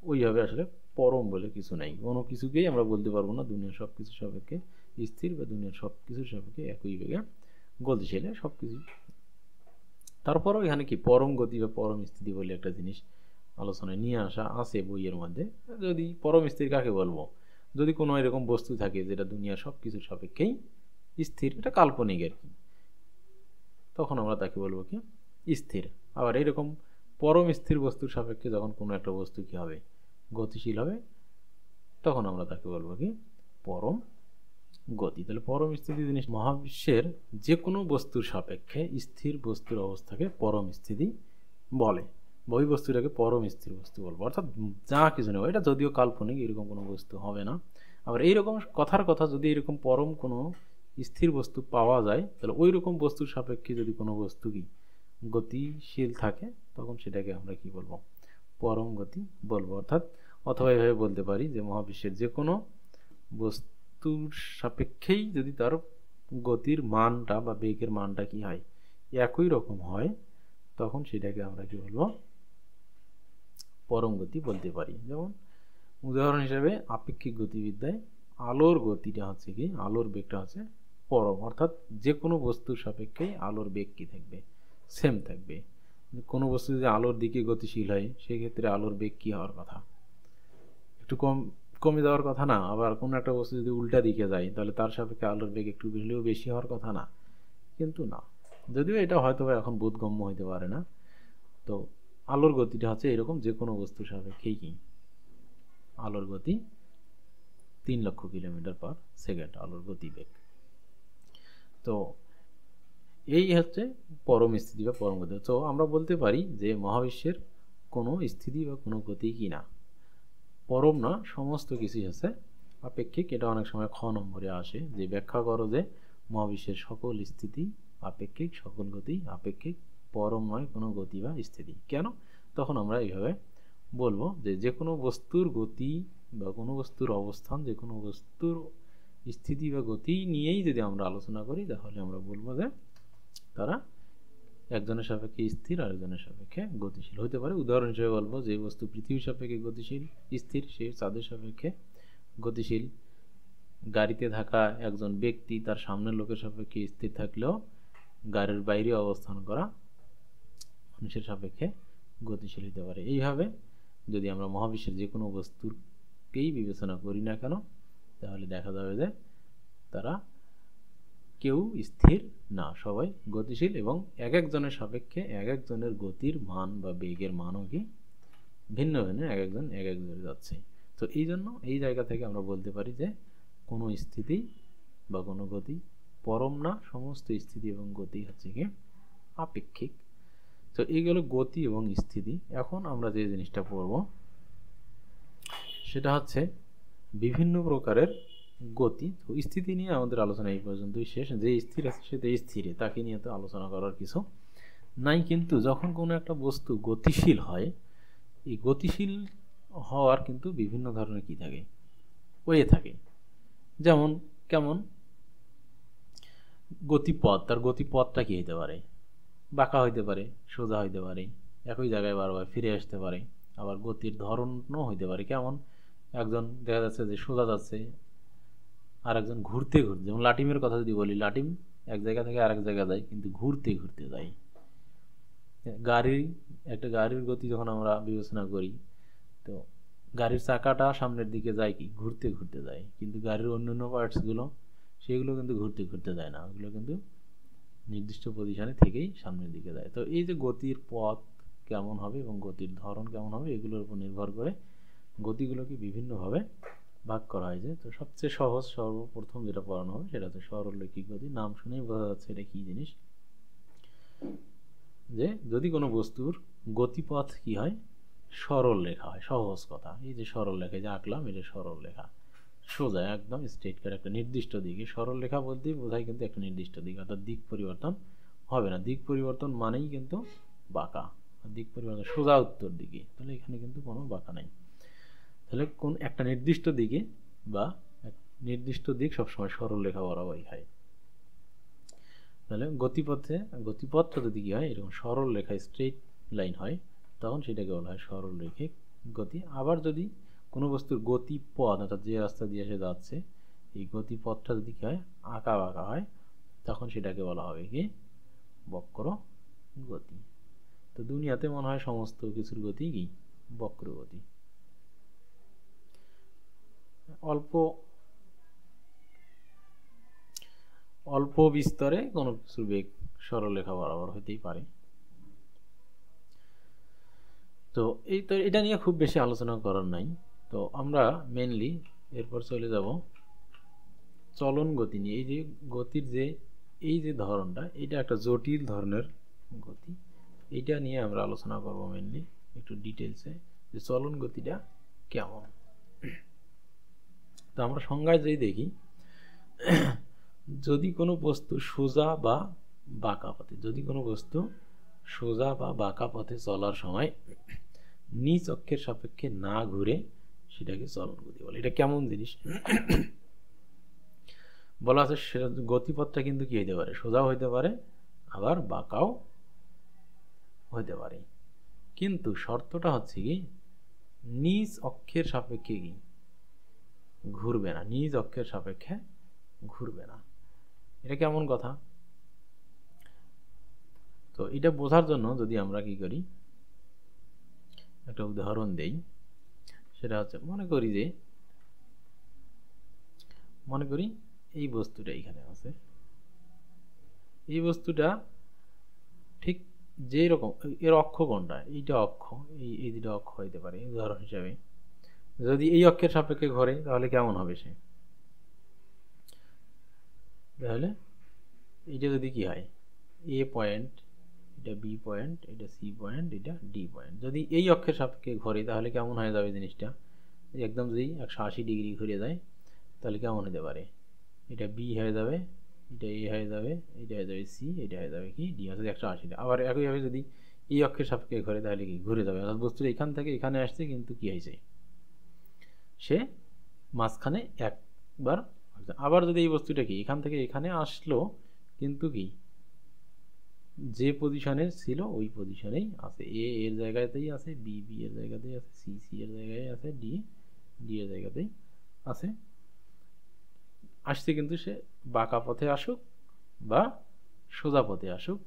ওইভাবে আসলে পরম বলে কিছু নাই। কোনো কিছুকেই আমরা বলতে পারবো না দুনিয়ার সব কিছু সাপেক্ষে স্থির বা দুনিয়ার সব কিছুর সাপেক্ষে একই বেগে গতিশীল সব কিছু। তারপরেও এখানে কি পরম গতি বা পরম স্থিতি বলে একটা জিনিস আলোচনায় নিয়ে আসা আছে বইয়ের মধ্যে। যদি পরম স্থির কাকে বলবো? যদি কোনো এরকম বস্তু থাকে যেটা দুনিয়ার সব কিছুর সাপেক্ষেই স্থির, এটা কাল্পনিক আর কি, তখন আমরা তাকে বলবো কি স্থির। আবার এরকম পরম স্থির বস্তুর সাপেক্ষে যখন কোনো একটা বস্তু কি হবে গতিশীল হবে, তখন আমরা তাকে বলবো কি পরম গতি। তাহলে পরম স্থিতি জিনিস মহাবিশ্বের যে কোনো বস্তুর সাপেক্ষে স্থির বস্তুর অবস্থাকে পরম স্থিতি বলে। ওই বস্তুটাকে পরম স্থির বস্তু বলবো। অর্থাৎ যা কিছু নেই, এটা যদিও কাল্পনিক, এরকম কোনো বস্তু হবে না। আবার এইরকম কথার কথা, যদি এরকম পরম কোনো স্থির বস্তু পাওয়া যায় তাহলে ওই রকম বস্তুর সাপেক্ষে যদি কোনো বস্তু কি গতিশীল থাকে তখন সেটাকে আমরা কি বলবো পরম গতি বলবো। অথবা এভাবে বলতে পারি যে মহাবিশ্বের যে কোনো বস্তুর সাপেক্ষেই যদি তার গতির মানটা বা বেগের মানটা কি হয় একই রকম হয়, তখন সেটাকে আমরা কি বলবো পরম গতি বলতে পারি। যেমন উদাহরণ হিসেবে আপেক্ষিক গতিবিদ্যায় আলোর গতিটা হচ্ছে কি আলোর বেগটা হচ্ছে পরম। অর্থাৎ যে কোনো বস্তুর সাপেক্ষেই আলোর বেগ কি থাকবে সেম থাকবে। কোনো বস্তু যদি আলোর দিকে গতিশীল হয় সেই ক্ষেত্রে আলোর বেগ কি হওয়ার কথা একটু কমে যাওয়ার কথা না। আবার কোনো একটা বস্তু যদি উল্টা দিকে যায় তাহলে তার সাপেক্ষে আলোর বেগ একটু হলেও বেশি হওয়ার কথা না, কিন্তু না। যদিও এটা হয়তো এখন বোধগম্য হইতে পারে না। তো আলোর গতিটা হচ্ছে এরকম, যে কোনো বস্তুর সাপেক্ষেই কি আলোর গতি 3 লক্ষ কিলোমিটার পার সেকেন্ড আলোর গতিবেগ। তো এই হচ্ছে পরম স্থিতি বা পরম গতি। তো আমরা বলতে পারি যে মহাবিশ্বের কোনো স্থিতি বা কোনো গতি কি না পরম না, সমস্ত কিছুই হচ্ছে আপেক্ষিক। এটা অনেক সময় খ নম্বরে আসে যে ব্যাখ্যা করো যে মহাবিশ্বের সকল স্থিতি আপেক্ষিক, সকল গতি আপেক্ষিক, পরম নয় কোনো গতি বা স্থিতি। কেন? তখন আমরা এইভাবে বলবো যে যে কোনো বস্তুর গতি বা কোনো বস্তুর অবস্থান, যে কোনো বস্তুর স্থিতি বা গতি নিয়েই যদি আমরা আলোচনা করি তাহলে আমরা বলবো যে তারা একজনের সাপেক্ষে স্থির আর একজনের সাপেক্ষে গতিশীল হতে পারে। উদাহরণ হিসেবে বলবো যে বস্তু পৃথিবীর সাপেক্ষে গতিশীল স্থির, সে চাঁদের সাপেক্ষে গতিশীল। গাড়িতে থাকা একজন ব্যক্তি তার সামনের লোকের সাপেক্ষে স্থির থাকলেও গাড়ির বাইরে অবস্থান করা মানুষের সাপেক্ষে গতিশীল হতে পারে। এইভাবে যদি আমরা মহাবিশ্বের যে কোনো বস্তুকেই বিবেচনা করি না কেন তাহলে দেখা যাবে যে তারা কেউ স্থির না, সবাই গতিশীল, এবং এক একজনের সাপেক্ষে এক একজনের গতির মান বা বেগের মানও কি ভিন্ন ভিন্ন, এক একজন এক এক দূরে যাচ্ছে। তো এই জন্য এই জায়গা থেকে আমরা বলতে পারি যে কোনো স্থিতি বা কোনো গতি পরম না, সমস্ত স্থিতি এবং গতি হচ্ছে কি আপেক্ষিক। তো এইগুলো গতি এবং স্থিতি। এখন আমরা যে জিনিসটা পড়ব সেটা হচ্ছে বিভিন্ন প্রকারের গতি। তো স্থিতি নিয়ে আমাদের আলোচনা এই পর্যন্তই শেষ। যে স্থির আছে সে তো স্থিরে, তাকে নিয়ে তো আলোচনা করার কিছু নাই। কিন্তু যখন কোনো একটা বস্তু গতিশীল হয়, এই গতিশীল হওয়ার কিন্তু বিভিন্ন ধরনের কি থাকে ওয়ে থাকে। যেমন কেমন গতিপথ, তার গতিপথটা কি হতে পারে বাঁকা হইতে পারে, সোজা হইতে পারে, একই জায়গায় বারবার ফিরে আসতে পারে। আবার গতির ধরনও হইতে পারে, কেমন একজন দেখা যাচ্ছে যে সোজা যাচ্ছে, আর একজন ঘুরতে ঘুরতে, যেমন লাটিমের কথা যদি বলি, লাটিম এক জায়গা থেকে আরেক জায়গা যায় কিন্তু ঘুরতে ঘুরতে যায়। গাড়ির একটা গাড়ির গতি যখন আমরা বিবেচনা করি, তো গাড়ির চাকাটা সামনের দিকে যায় কি ঘুরতে ঘুরতে যায়, কিন্তু গাড়ির অন্যান্য পার্টসগুলো সেগুলো কিন্তু ঘুরতে ঘুরতে যায় না, ওগুলো কিন্তু নির্দিষ্ট পজিশনে থেকেই সামনের দিকে যায়। তো এই যে গতির পথ কেমন হবে এবং গতির ধরন কেমন হবে এগুলোর উপর নির্ভর করে গতিগুলোকে বিভিন্নভাবে ভাগ করা হয়েছে। তো সবচেয়ে সহজ সর্বপ্রথম যেটা পড়ানো হবে সেটা হচ্ছে সরলরৈখিক গতি। নাম শুনেই বোঝা যাচ্ছে এটা কী জিনিস, যে যদি কোনো বস্তুর গতিপথ কি হয়, সরল রেখা হয়। সহজ কথা, এই যে সরল রেখা যে আঁকলাম, এটা সরল রেখা, সোজা একদম স্ট্রেট করে একটা নির্দিষ্ট দিকে। সরল রেখা বলতেই বোঝায় কিন্তু একটা নির্দিষ্ট দিক, অর্থাৎ দিক পরিবর্তন হবে না। দিক পরিবর্তন মানেই কিন্তু বাঁকা, দিক পরিবর্তন সোজা উত্তর দিকে, তাহলে এখানে কিন্তু কোনো বাঁকা নাই। তাহলে কোন একটা নির্দিষ্ট দিকে বা এক নির্দিষ্ট দিক সবসময় সরল রেখা বরাবরই হয়। তাহলে গতিপথটা যদি কি হয় এরকম সরল রেখা স্ট্রেট লাইন হয়, তখন সেটাকে বলা হয় সরলরৈখিক গতি। আবার যদি কোনো বস্তুর গতিপথ, অর্থাৎ যে রাস্তা দিয়ে সে যাচ্ছে, এই গতিপথটা যদি কি হয় আঁকা বাঁকা হয়, তখন সেটাকে বলা হবে কি বক্র গতি। তো দুনিয়াতে মনে হয় সমস্ত কিছুর গতি কি বক্র গতি। অল্প অল্প বিস্তরে কোনো কিছুর বেগ সরলরেখা বরাবর হইতেই পারে। তো এটা নিয়ে খুব বেশি আলোচনা করার নাই। তো আমরা মেনলি এরপর চলে যাব চলন গতি নিয়ে। এই যে গতির যে এই যে ধরনটা, এটা একটা জটিল ধরনের গতি, এটা নিয়ে আমরা আলোচনা করব মেনলি একটু ডিটেলসে, যে চলন গতিটা কেমন। তো আমরা সংজ্ঞায় যেই দেখি, যদি কোনো বস্তু সোজা বা বাঁকা পথে, যদি কোনো বস্তু সোজা বা বাঁকা পথে চলার সময় নিজ অক্ষের সাপেক্ষে না ঘুরে, সেটাকে চলন গতি বলে। এটা কেমন জিনিস বলা আছে, সেটা গতিপথটা কিন্তু কি হইতে পারে, সোজাও হইতে পারে আবার বাঁকাও হইতে পারে, কিন্তু শর্তটা হচ্ছে কি নিজ অক্ষের সাপেক্ষে কি ঘুরবে না, নিজ অক্ষের সাপেক্ষে ঘুরবে না। এটা কেমন কথা? তো এটা বোঝার জন্য যদি আমরা কি করি, একটা উদাহরণ দেই। সেটা হচ্ছে মনে করি এই বস্তুটা এখানে আছে, এই বস্তুটা ঠিক যে রকম, এর অক্ষ কোনটা, এইটা অক্ষ, এই দুটো অক্ষ হইতে পারে উদাহরণ হিসাবে। যদি এই অক্ষের সাপেক্ষে ঘোরে তাহলে কেমন হবে সে, তাহলে এইটা যদি কি হয় এ পয়েন্ট, এটা বি পয়েন্ট, এটা সি পয়েন্ট, এটা ডি পয়েন্ট, যদি এই অক্ষের সাপেক্ষে ঘোরে তাহলে কেমন হয়ে যাবে জিনিসটা, একদম যদি 180 ডিগ্রি ঘুরে যায় তাহলে কেমন হতে পারে, এটা বি হয়ে যাবে, এটা এ হয়ে যাবে, এটা হয়ে যাবে সি, এটা হয়ে যাবে কি ডি, অর্থাৎ 180। আবার একইভাবে যদি এই অক্ষের সাপেক্ষে ঘোরে তাহলে কি ঘুরে যাবে, অর্থাৎ বস্তুটা এখান থেকে এখানে আসছে কিন্তু কি হয়েছে সে মাঝখানে একবার। আবার যদি এই বস্তুটা কি এখান থেকে এখানে আসলো কিন্তু কি যে পজিশনে ছিল ওই পজিশনেই আছে, এ এর জায়গাতেই আছে, বি বি এর জায়গাতেই আছে, সি সি এর জায়গায় আছে, ডি ডি এর জায়গাতেই আছে, আসছে কিন্তু সে বাঁকা পথে আসুক বা সোজা পথে আসুক,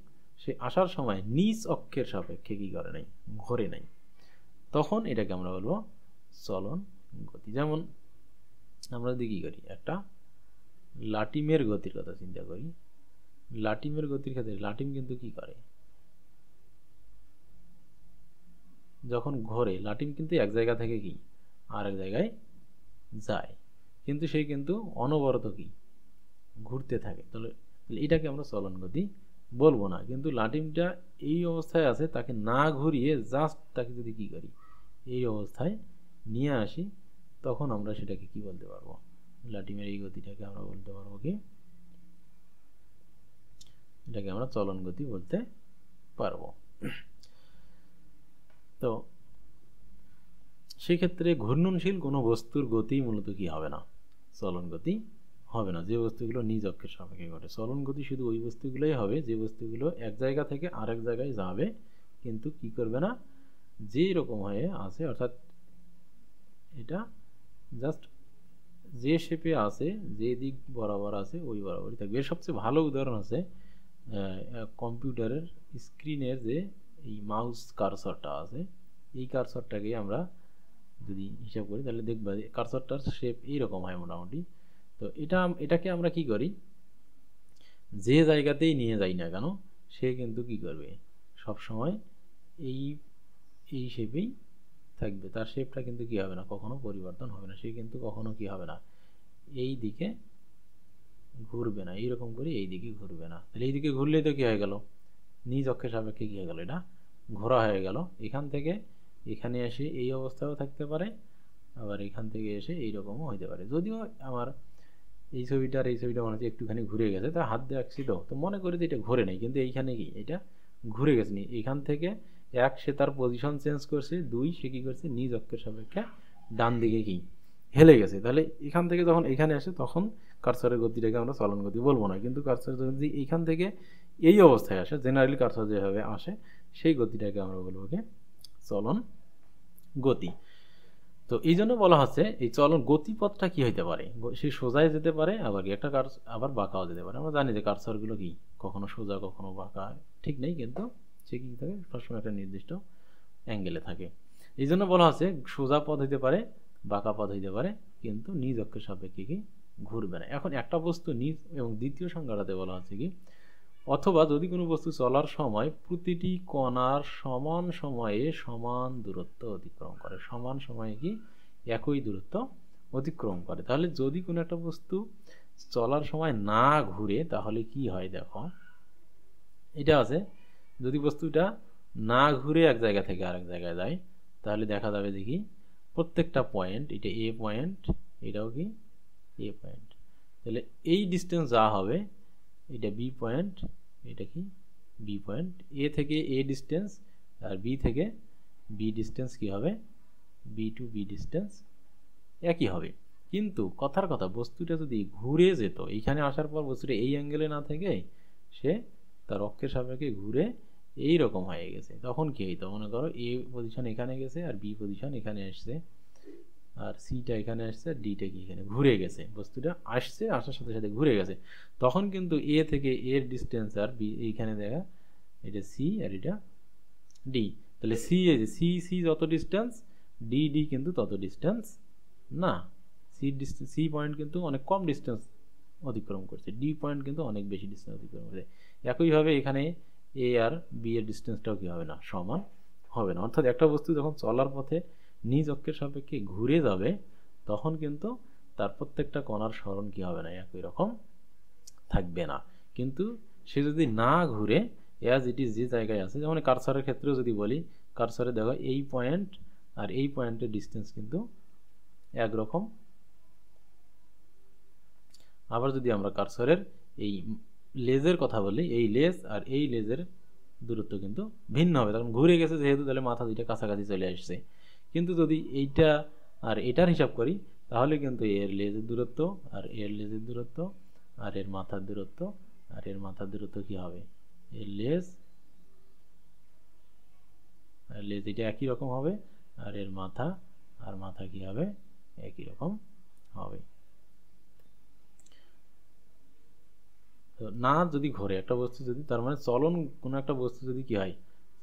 সে আসার সময় নিজ অক্ষের সাপেক্ষে কি করে নাই, ঘোরে নাই, তখন এটাকে আমরা বলবো চলন গতি। যেমন আমরা যদি কি করি, একটা লাটিমের গতির কথা চিন্তা করি, লাটিমের গতির ক্ষেত্রে লাটিম কিন্তু কি করে, যখন ঘোরে লাটিম কিন্তু এক জায়গা থেকে কি আর এক জায়গায় যায়, কিন্তু সেই কিন্তু অনবরত কি ঘুরতে থাকে। তাহলে এটাকে আমরা চলন গতি বলবো না, কিন্তু লাটিমটা এই অবস্থায় আছে, তাকে না ঘুরিয়ে জাস্ট তাকে যদি কি করি এই অবস্থায় নিয়ে আসি, তখন আমরা সেটাকে কি বলতে পারবো, লাটিমের এই গতিটাকে আমরা বলতে পারবো কি, এটাকে আমরা চলন গতি বলতে পারবো। তো সেক্ষেত্রে ঘূর্ণনশীল কোনো বস্তুর গতি মূলত কি হবে না, চলন গতি হবে না, যে বস্তুগুলো নিজ অক্ষের সাপেক্ষে ঘটে। চলন গতি শুধু ওই বস্তুগুলোই হবে যে বস্তুগুলো এক জায়গা থেকে আরেক জায়গায় যাবে কিন্তু কি করবে না, যে রকম হয়ে আছে, অর্থাৎ এটা জাস্ট যে শেপে আছে, যে দিক বরাবর আছে ওই বরাবরই থাকবে। এর সবচেয়ে ভালো উদাহরণ আছে কম্পিউটারের স্ক্রিনের যে এই মাউস কার্সরটা আছে, এই কার্সরটাকে আমরা যদি হিসাব করি তাহলে দেখবা কার্সরটার শেপ এইরকম হয় মোটামুটি। তো এটাকে আমরা কি করি, যে জায়গাতেই নিয়ে যাই না কেন সে কিন্তু কি করবে, সব সময় এই এই শেপেই থাকবে, তার শেপটা কিন্তু কি হবে না, কখনো পরিবর্তন হবে না, সে কিন্তু কখনো কি হবে না, এই দিকে ঘুরবে না, এইরকম করে এই দিকে ঘুরবে না। তাহলে এই দিকে ঘুরলেই তো কি হয়ে গেল, নিজ অক্ষের সাপেক্ষে কি হয়ে গেল, এটা ঘোরা হয়ে গেল। এখান থেকে এখানে এসে এই অবস্থায়ও থাকতে পারে, আবার এখান থেকে এসে এইরকমও হইতে পারে। যদিও আমার এই ছবিটার এই ছবিটা মনে হচ্ছে একটুখানি ঘুরে গেছে, তা হাত দিয়ে রাখছি তো মনে করি যে এটা ঘুরে নেই, কিন্তু এইখানে কি এটা ঘুরে গেছে নি। এখান থেকে এক, সে তার পজিশন চেঞ্জ করছে, দুই, সে কি করছে, নিজ অক্ষের সাপেক্ষে ডান দিকে কি হেলে গেছে। তাহলে এখান থেকে যখন এখানে আসে তখন কার্সরের গতিটাকে আমরা চলন গতি বলবো না, কিন্তু কার্সর যদি এইখান থেকে এই অবস্থায় আসে, জেনারেলি কার্সর যেভাবে আসে সেই গতিটাকে আমরা বলবো কি চলন গতি। তো এই জন্য বলা হচ্ছে এই চলন গতিপথটা কি হইতে পারে, সে সোজায় যেতে পারে, আবার একটা আবার বাঁকাও যেতে পারে। আমরা জানি যে কার্সরগুলো কি কখনো সোজা কখনো বাঁকা ঠিক নেই, কিন্তু সে কি থাকে সবসময় একটা নির্দিষ্ট অ্যাঙ্গেলে থাকে। এই জন্য বলা হচ্ছে সোজা পথ হইতে পারে, বাঁকা পথ হইতে পারে, কিন্তু নিজ অক্ষের সাপেক্ষে কি ঘুরবে না। এখন একটা বস্তু নিজ, এবং দ্বিতীয় সংজ্ঞাটাতে বলা হচ্ছে কি, অথবা যদি কোনো বস্তু চলার সময় প্রতিটি কণার সমান সময়ে সমান দূরত্ব অতিক্রম করে, সমান সময়ে কি একই দূরত্ব অতিক্রম করে। তাহলে যদি কোনো একটা বস্তু চলার সময় না ঘুরে তাহলে কি হয়, দেখো এটা আছে, যদি বস্তুটা না ঘুরে এক জায়গা থেকে আরেক জায়গায় যায় তাহলে দেখা যাবে দেখি প্রত্যেকটা পয়েন্ট, এটা এ পয়েন্ট, এটাও কি এ পয়েন্ট, তাহলে এই ডিস্টেন্স যা হবে, এটা বি পয়েন্ট, এটা কি বি পয়েন্ট, এ থেকে এ ডিস্টেন্স আর বি থেকে বি ডিস্টেন্স কি হবে, বি টু বি ডিস্টেন্স একই হবে। কিন্তু কথার কথা, বস্তুটা যদি ঘুরে যেত, এইখানে আসার পর বস্তুটা এই অ্যাঙ্গেলে না থেকে সে তার অক্ষের সাপেক্ষে ঘুরে এই রকম হয়ে গেছে, তখন কি হইতো, মনে করো এ পজিশন এখানে গেছে আর বি পজিশন এখানে আসছে, আর সিটা এখানে আসছে আর ডিটা কি এখানে ঘুরে গেছে, বস্তুটা আসছে, আসার সাথে সাথে ঘুরে গেছে, তখন কিন্তু এ থেকে এর ডিস্টেন্স আর বি এইখানে দেখা, এটা সি আর এটা ডি, তাহলে সি সি সি যত ডিস্টেন্স, ডি ডি কিন্তু তত ডিস্টেন্স না, সি পয়েন্ট কিন্তু অনেক কম ডিস্টেন্স অতিক্রম করছে, ডি পয়েন্ট কিন্তু অনেক বেশি ডিস্টেন্স অতিক্রম করছে। একইভাবে এখানে এ আর বি এর ডিস্টেন্সটাও কি হবে না, সমান হবে না। অর্থাৎ একটা বস্তু যখন চলার পথে নিজ অক্ষের সাপেক্ষে ঘুরে যাবে তখন কিন্তু তার প্রত্যেকটা কণার সরণ কি হবে না, একই রকম থাকবে না। কিন্তু সে যদি না ঘুরে অ্যাজ ইট ইজ যে জায়গায় আছে, যেমন কার্সরের ক্ষেত্রেও যদি বলি, কার্সরে দেখো এই পয়েন্ট আর এই পয়েন্টের ডিস্টেন্স কিন্তু একরকম। আবার যদি আমরা কার্সরের এই লেজের কথা বলি, এই লেজ আর এই লেজের দূরত্ব কিন্তু ভিন্ন হবে, তখন ঘুরে গেছে যেহেতু, তাহলে মাথা দুইটা কাছাকাছি চলে আসছে। কিন্তু যদি এইটা আর এটার হিসাব করি তাহলে কিন্তু এর লেজের দূরত্ব আর এর লেজের দূরত্ব আর এর মাথার দূরত্ব আর এর মাথার দূরত্ব কি হবে, এর লেজ আর লেজ এটা একই রকম হবে, আর এর মাথা আর মাথা কি হবে, একই রকম হবে। তো না যদি ঘোরে একটা বস্তু, যদি তার মানে চলন, কোনো একটা বস্তু যদি কি হয়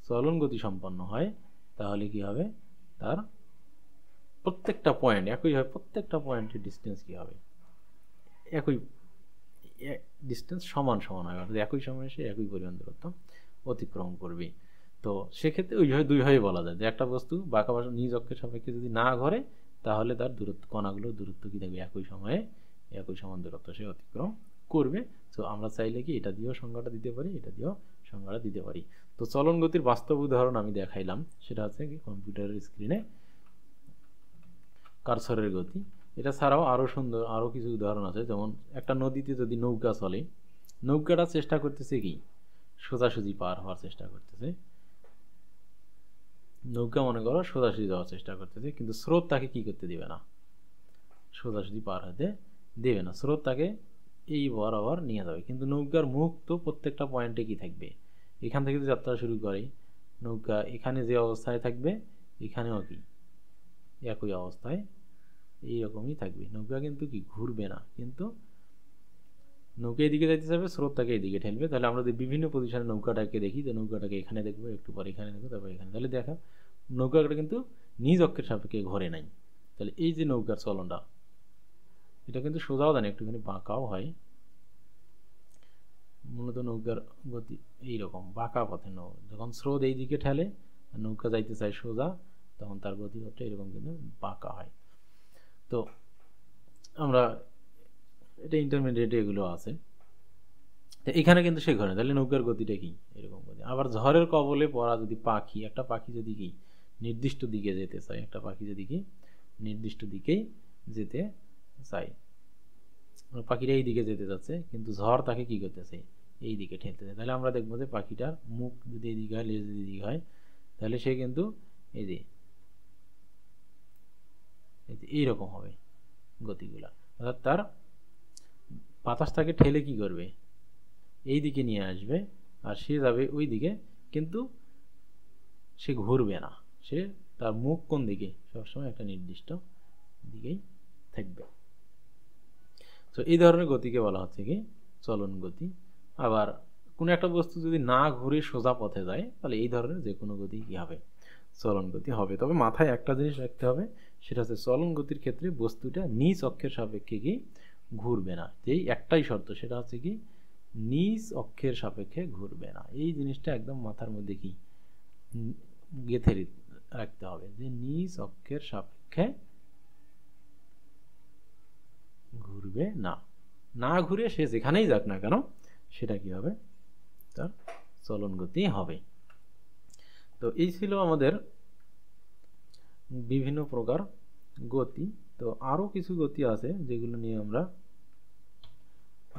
চলন গতি সম্পন্ন হয় তাহলে কি হবে, তার প্রত্যেকটা পয়েন্ট একই হয়, প্রত্যেকটা পয়েন্টের ডিস্টেন্স কি হবে, একই ডিস্টেন্স সমান সমান হয়, অর্থাৎ একই সময়ে সে একই পরিমাণ দূরত্ব অতিক্রম করবে। তো সেক্ষেত্রে ওইভাবে দুইভাবে বলা যায় যে একটা বস্তু বাঁকা বাঁকা নিজ অক্ষের সাপেক্ষে যদি না ঘোরে তাহলে তার দূরত্ব, কণাগুলোর দূরত্ব কি থাকবে, একই সময়ে একই সমান দূরত্ব সে অতিক্রম করবে। তো আমরা চাইলে কি এটা দিয়েও সংজ্ঞাটা দিতে পারি, এটা দিয়েও সংজ্ঞাটা দিতে পারি। তো চলন গতির বাস্তব উদাহরণ আমি দেখাইলাম, সেটা হচ্ছে কি কম্পিউটারের স্ক্রিনে কার্সরের গতি। এটা ছাড়াও আরও সুন্দর আরও কিছু উদাহরণ আছে, যেমন একটা নদীতে যদি নৌকা চলে, নৌকাটা চেষ্টা করতেছে কি সোজাসুজি পার হওয়ার চেষ্টা করতেছে, নৌকা মনে করো সোজাসুজি যাওয়ার চেষ্টা করতেছে, কিন্তু স্রোত তাকে কি করতে দিবে না, সোজাসুজি পার হতে দেবে না, স্রোত তাকে এই বরাবর নিয়ে যাবে। কিন্তু নৌকার মুখ তো প্রত্যেকটা পয়েন্টে কি থাকবে, এখান থেকে যাত্রা শুরু করে নৌকা এখানে যে অবস্থায় থাকবে এখানেও কি একই অবস্থায় এইরকমই থাকবে। নৌকা কিন্তু কি ঘুরবে না, কিন্তু নৌকা এদিকে যাইতে যাবে, স্রোত তাকে এদিকে ঠেলবে। তাহলে আমরা যদি বিভিন্ন পজিশনে নৌকাটাকে দেখি, তো নৌকাটাকে এখানে দেখবো, একটু পরে এখানে দেখবো, তারপর এখানে, তাহলে দেখা নৌকাটা কিন্তু নিজ অক্ষের সাপেক্ষে ঘোরে নাই। তাহলে এই যে নৌকার চলনটা, এটা কিন্তু সোজাও জানি, একটুখানি বাঁকাও হয়। মূলত নৌকার গতি এইরকম বাঁকা পথে, যখন স্রোত এই দিকে ঠেলে আর নৌকা যাইতে চায় সোজা, তখন তার গতিপথটা এরকম কিন্তু বাঁকা হয়। তো আমরা এটা ইন্টারমিডিয়েট এগুলো আছে, এখানে কিন্তু সে ঘরে, তাহলে নৌকার গতিটা কি এরকম গতি। আবার ঝড়ের কবলে পড়া যদি পাখি, একটা পাখি যদি কি নির্দিষ্ট দিকে যেতে চায়, একটা পাখি যদি কি নির্দিষ্ট দিকেই যেতে চায়, পাখিটা এই দিকে যেতে যাচ্ছে, কিন্তু ঝড় তাকে কি করতেছে এই দিকে ঠেলতেছে, তাহলে আমরা দেখবো যে পাখিটার মুখ যদি এদিকে হয়, লেজ যদি এদিকে হয়, তাহলে সে কিন্তু এই যে এইরকম হবে গতিগুলা। অর্থাৎ তার বাতাসটাকে ঠেলে কি করবে এই দিকে নিয়ে আসবে, আর সে যাবে ওই দিকে, কিন্তু সে ঘুরবে না, সে তার মুখ কোন দিকে সবসময় একটা নির্দিষ্ট দিকেই থাকবে। তো এই ধরনের গতিকে বলা হচ্ছে কি চলন গতি। আবার কোনো একটা বস্তু যদি না ঘুরে সোজা পথে যায়, তাহলে এই ধরনের যে কোনো গতি কি হবে চলন গতি হবে। তবে মাথায় একটা জিনিস রাখতে হবে, সেটা হচ্ছে চলন গতির ক্ষেত্রে বস্তুটা নিজ অক্ষের সাপেক্ষে কি ঘুরবে না। যেই একটাই শর্ত, সেটা হচ্ছে কি নিজ অক্ষের সাপেক্ষে ঘুরবে না। এই জিনিসটা একদম মাথার মধ্যে কি গেঁথে রাখতে হবে, যে নিজ অক্ষের সাপেক্ষে ঘুরবে না। না ঘুরে সে যেখানেই যাক না কেন, সেটা কি হবে তার চলন গতি হবে। তো এই ছিল আমাদের বিভিন্ন প্রকার গতি। তো আরো কিছু গতি আছে যেগুলো নিয়ে আমরা